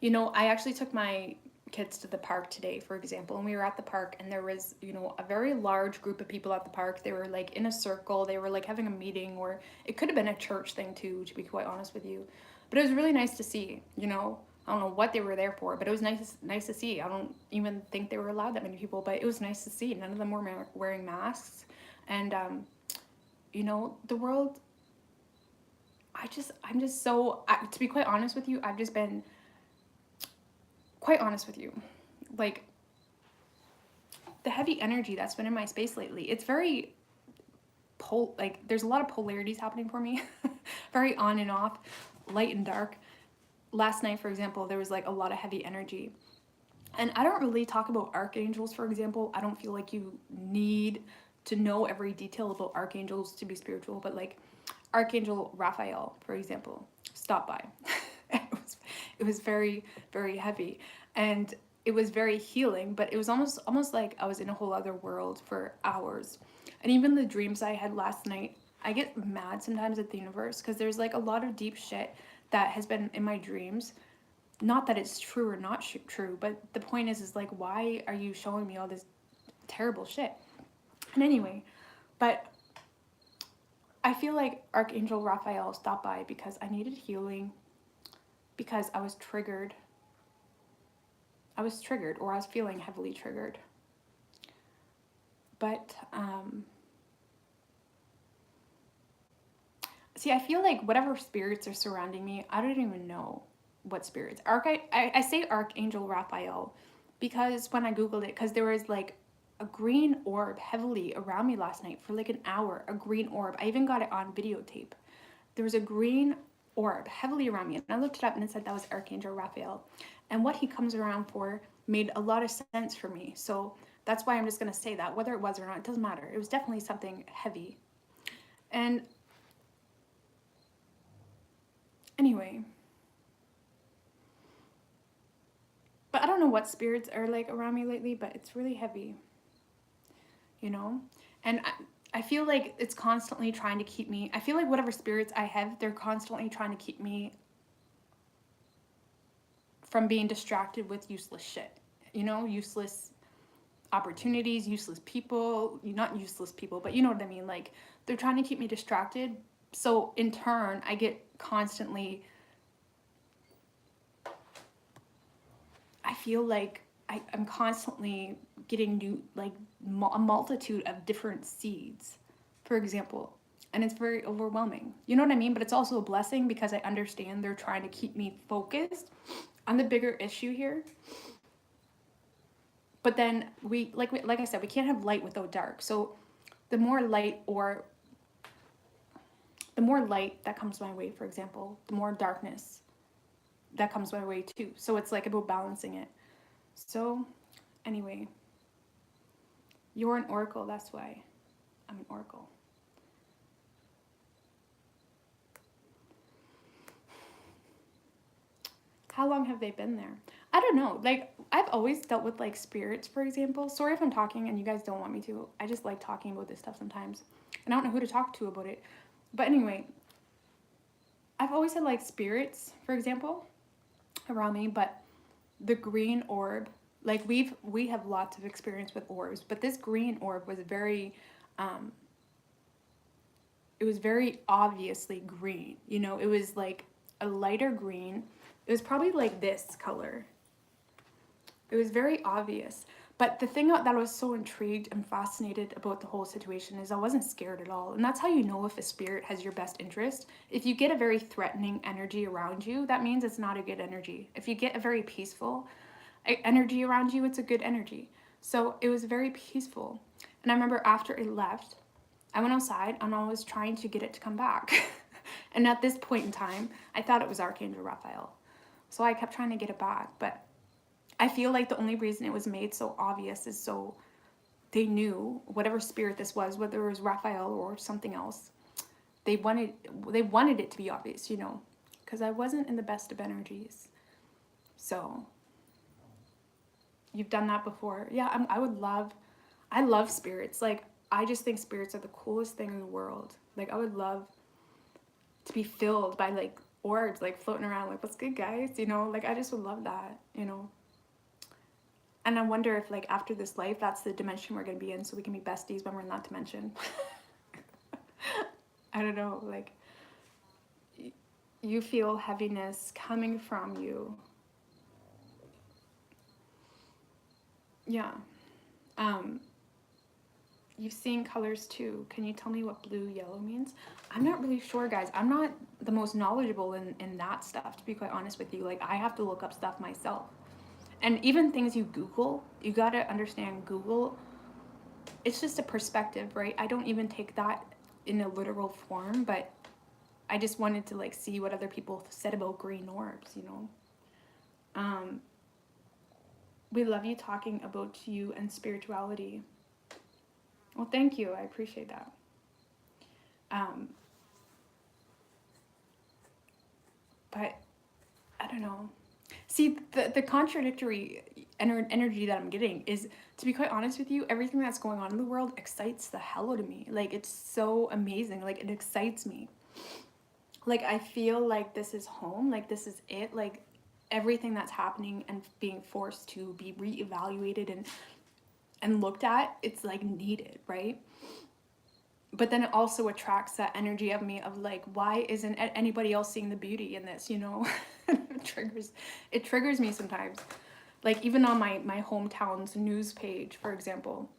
You know, I actually took my kids to the park today, for example, and we were at the park, and there was, you know, a very large group of people at the park. They were like in a circle, they were like having a meeting, or it could have been a church thing too, to be quite honest with you. But it was really nice to see, you know. I don't know what they were there for, but it was nice to see. I don't even think they were allowed that many people, but it was nice to see. None of them were wearing masks, and you know, the world. I'm just so. To be quite honest with you, I've just been quite honest with you, like the heavy energy that's been in my space lately. It's very like there's a lot of polarities happening for me, very on and off, light and dark. Last night, for example, there was like a lot of heavy energy. And I don't really talk about archangels, for example. I don't feel like you need to know every detail about archangels to be spiritual, but like Archangel Raphael, for example, stopped by. It was very, very heavy. And it was very healing, but it was almost like I was in a whole other world for hours. And even the dreams I had last night, I get mad sometimes at the universe because there's like a lot of deep shit that has been in my dreams. Not that it's true or not true, but the point is like, why are you showing me all this terrible shit? And anyway, but I feel like Archangel Raphael stopped by because I needed healing, because I was triggered. I was triggered, or I was feeling heavily triggered. But see, I feel like whatever spirits are surrounding me, I don't even know what spirits. I say Archangel Raphael because when I Googled it, because there was like a green orb heavily around me last night for like an hour, a green orb. I even got it on videotape. There was a green orb heavily around me, and I looked it up and it said that was Archangel Raphael. And what he comes around for made a lot of sense for me. So that's why I'm just going to say that. Whether it was or not, it doesn't matter. It was definitely something heavy. And anyway, but I don't know what spirits are like around me lately, but it's really heavy, you know? And I feel like it's constantly trying to keep me, I feel like whatever spirits I have, they're constantly trying to keep me from being distracted with useless shit, you know? Useless opportunities, useless people, not useless people, but you know what I mean? Like, they're trying to keep me distracted. So in turn, I get constantly, I feel like I'm constantly getting new, like a multitude of different seeds, for example. And it's very overwhelming. You know what I mean? But it's also a blessing because I understand they're trying to keep me focused on the bigger issue here. But then like I said, we can't have light without dark. So the more light that comes my way, for example, the more darkness that comes my way too. So it's like about balancing it. So anyway, you're an oracle, that's why I'm an oracle. How long have they been there? I don't know. Like, I've always dealt with like spirits, for example. Sorry if I'm talking and you guys don't want me to. I just like talking about this stuff sometimes. And I don't know who to talk to about it. But anyway, I've always had like spirits, for example, around me, but the green orb, like we have lots of experience with orbs, but this green orb was very it was very obviously green. You know, it was like a lighter green. It was probably like this color. It was very obvious. But the thing that I was so intrigued and fascinated about the whole situation is I wasn't scared at all. And that's how you know if a spirit has your best interest. If you get a very threatening energy around you, that means it's not a good energy. If you get a very peaceful energy around you, it's a good energy. So it was very peaceful. And I remember after it left, I went outside and I was trying to get it to come back. And at this point in time, I thought it was Archangel Raphael. So I kept trying to get it back, but I feel like the only reason it was made so obvious is so they knew whatever spirit this was, whether it was Raphael or something else, they wanted it to be obvious, you know, because I wasn't in the best of energies. So you've done that before. Yeah, I love spirits. Like, I just think spirits are the coolest thing in the world. Like, I would love to be filled by like orbs like floating around like, what's good, guys? You know, like I just would love that, you know. And I wonder if like after this life, that's the dimension we're gonna be in, so we can be besties when we're in that dimension. I don't know, like you feel heaviness coming from you. Yeah. You've seen colors too. Can you tell me what blue, yellow means? I'm not really sure, guys. I'm not the most knowledgeable in that stuff, to be quite honest with you. Like, I have to look up stuff myself. And even things you Google, you gotta understand Google, it's just a perspective, right? I don't even take that in a literal form, but I just wanted to like see what other people said about green orbs, you know? We love you talking about you and spirituality. Well, thank you. I appreciate that. But I don't know. See, the contradictory energy that I'm getting is, to be quite honest with you, everything that's going on in the world excites the hell out of me. Like, it's so amazing. Like, it excites me. Like, I feel like this is home. Like, this is it. Like, everything that's happening and being forced to be reevaluated and looked at, it's like needed, right? But then it also attracts that energy of me of like, why isn't anybody else seeing the beauty in this, you know? It triggers me sometimes. Like even on my hometown's news page, for example,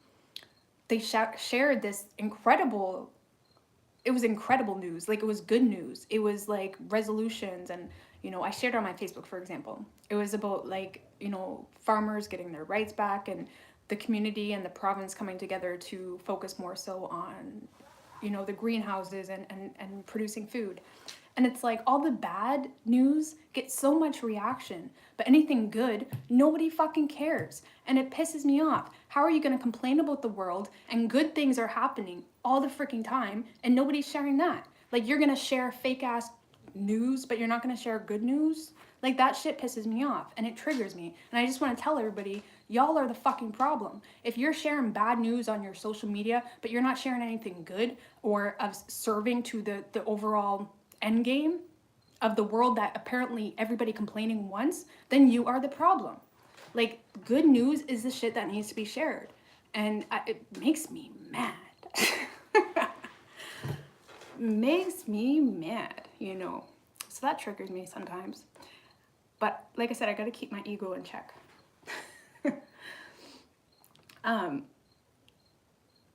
they shared this incredible, it was incredible news. Like it was good news. It was like resolutions, and you know, I shared it on my Facebook, for example. It was about like, you know, farmers getting their rights back and the community and the province coming together to focus more so on, you know, the greenhouses and producing food. And it's like all the bad news gets so much reaction, but anything good, nobody fucking cares. And it pisses me off. How are you going to complain about the world and good things are happening all the freaking time and nobody's sharing that? Like you're going to share fake ass news, but you're not going to share good news? Like that shit pisses me off and it triggers me. And I just want to tell everybody, y'all are the fucking problem. If you're sharing bad news on your social media, but you're not sharing anything good or of serving to the overall end game of the world that apparently everybody complaining wants, then you are the problem. Like good news is the shit that needs to be shared. And it makes me mad. Makes me mad, you know. So that triggers me sometimes. But like I said, I gotta keep my ego in check.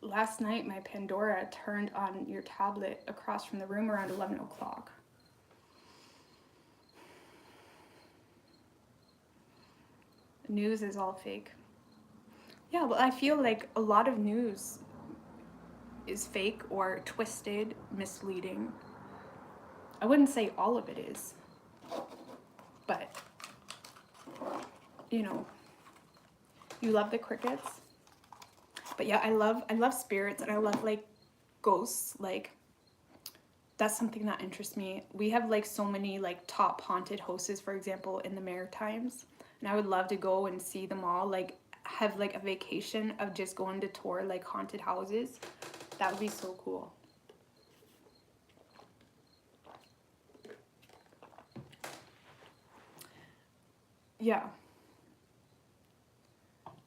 Last night, my Pandora turned on your tablet across from the room around 11 o'clock. News is all fake. Yeah, well, I feel like a lot of news is fake or twisted, misleading. I wouldn't say all of it is, but, you know, you love the crickets. But yeah, I love spirits and I love like ghosts. Like that's something that interests me. We have like so many like top haunted houses, for example, in the Maritimes, and I would love to go and see them all. Like have like a vacation of just going to tour like haunted houses. That would be so cool. Yeah.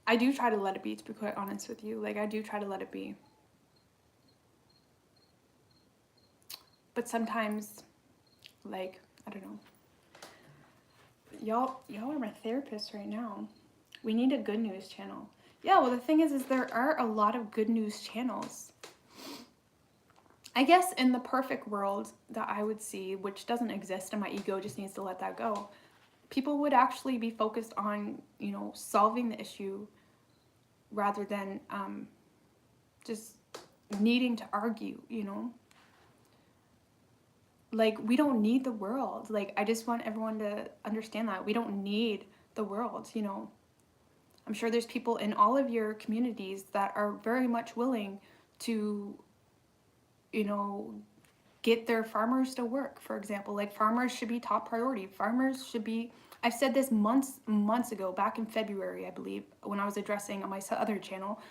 I do try to let it be, to be quite honest with you. Like, I do try to let it be. But sometimes, like, I don't know. Y'all are my therapist right now. We need a good news channel. Yeah, well, the thing is there are a lot of good news channels. I guess in the perfect world that I would see, which doesn't exist and my ego just needs to let that go, people would actually be focused on, you know, solving the issue rather than just needing to argue, you know? Like, we don't need the world. Like, I just want everyone to understand that. We don't need the world, you know? I'm sure there's people in all of your communities that are very much willing to, you know, get their farmers to work, for example. Like, farmers should be top priority. Farmers should be... I've said this months ago, back in February, I believe, when I was addressing on my other channel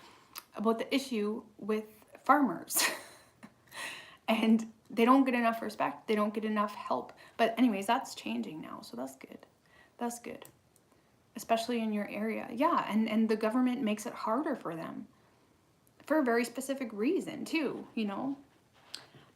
about the issue with farmers. And They don't get enough respect. They don't get enough help. But anyways, that's changing now. So that's good. That's good. Especially in your area. Yeah, and the government makes it harder for them. For a very specific reason too, you know.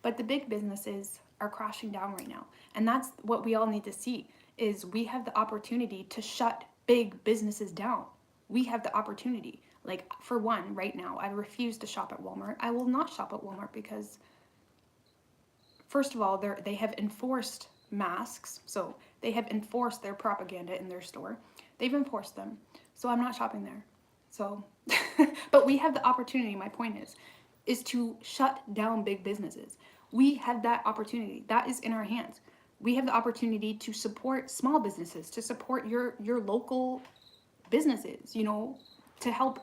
But the big businesses are crashing down right now. And that's what we all need to see, is we have the opportunity to shut big businesses down. We have the opportunity. Like, for one, right now, I refuse to shop at Walmart. I will not shop at Walmart because, first of all, they have enforced masks. So they have enforced their propaganda in their store. They've enforced them. So I'm not shopping there. So, but we have the opportunity, my point is to shut down big businesses. We have that opportunity. That is in our hands. We have the opportunity to support small businesses, to support your local businesses, you know, to help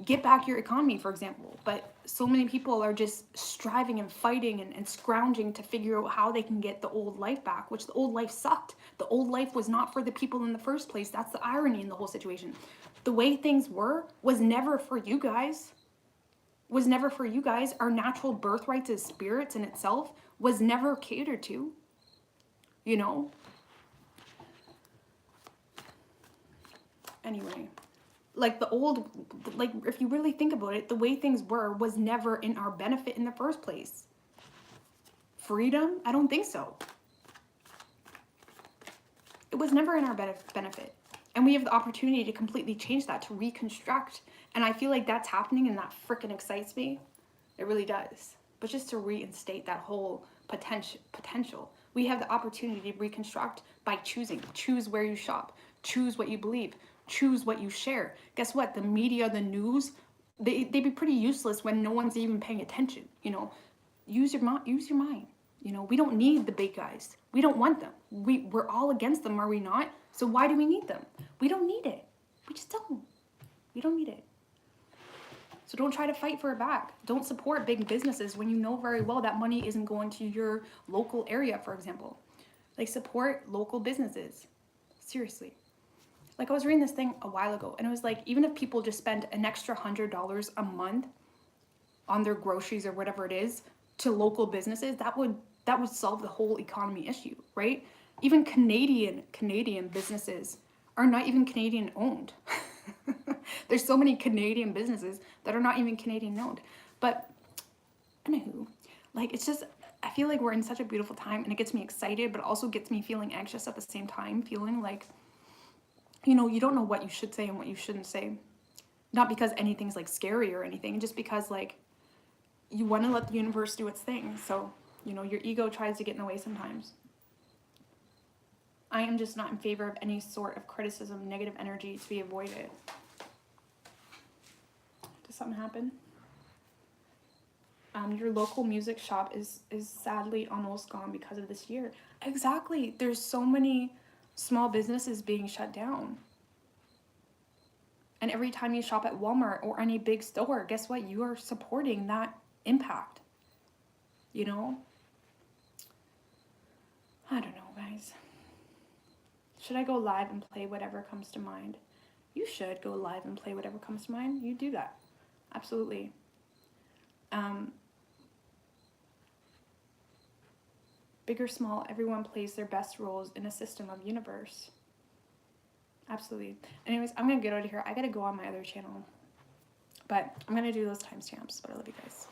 get back your economy, for example. But so many people are just striving and fighting and scrounging to figure out how they can get the old life back, which the old life sucked. The old life was not for the people in the first place. That's the irony in the whole situation. The way things were was never for you guys. Was never for you guys. Our natural birthrights as spirits in itself was never catered to. You know? Anyway. Like the old, like if you really think about it, the way things were was never in our benefit in the first place. Freedom? I don't think so. It was never in our benefit. And we have the opportunity to completely change that, to reconstruct. And I feel like that's happening, and that freaking excites me. It really does. But just to reinstate that whole potential. We have the opportunity to reconstruct by choosing. Choose where you shop. Choose what you believe. Choose what you share. Guess what? The media, the news, they'd be pretty useless when no one's even paying attention. You know, use your mind. You know, we don't need the big guys. We don't want them. We're all against them, are we not? So why do we need them? We don't need it. We just don't. We don't need it. So don't try to fight for it back. Don't support big businesses when you know very well that money isn't going to your local area, for example. Like, support local businesses. Seriously. Like, I was reading this thing a while ago, and it was like, even if people just spend an extra $100 a month on their groceries or whatever it is to local businesses, that would solve the whole economy issue, right? Even Canadian businesses are not even Canadian owned. There's so many Canadian businesses that are not even Canadian owned. But anywho, like, it's just, I feel like we're in such a beautiful time, and it gets me excited, but also gets me feeling anxious at the same time, feeling like, you know, you don't know what you should say and what you shouldn't say. Not because anything's like scary or anything, just because like you want to let the universe do its thing. So, you know, your ego tries to get in the way sometimes. I am just not in favor of any sort of criticism, negative energy to be avoided. Does something happen? Your local music shop is sadly almost gone because of this year. Exactly. There's so many small businesses being shut down. And every time you shop at Walmart or any big store, guess what? You are supporting that impact. You know? I don't know, guys. Should I go live and play whatever comes to mind? You should go live and play whatever comes to mind. You do that. Absolutely. Big or small, everyone plays their best roles in a system of universe. Absolutely. Anyways, I'm going to get out of here. I got to go on my other channel. But I'm going to do those timestamps. But I love you guys.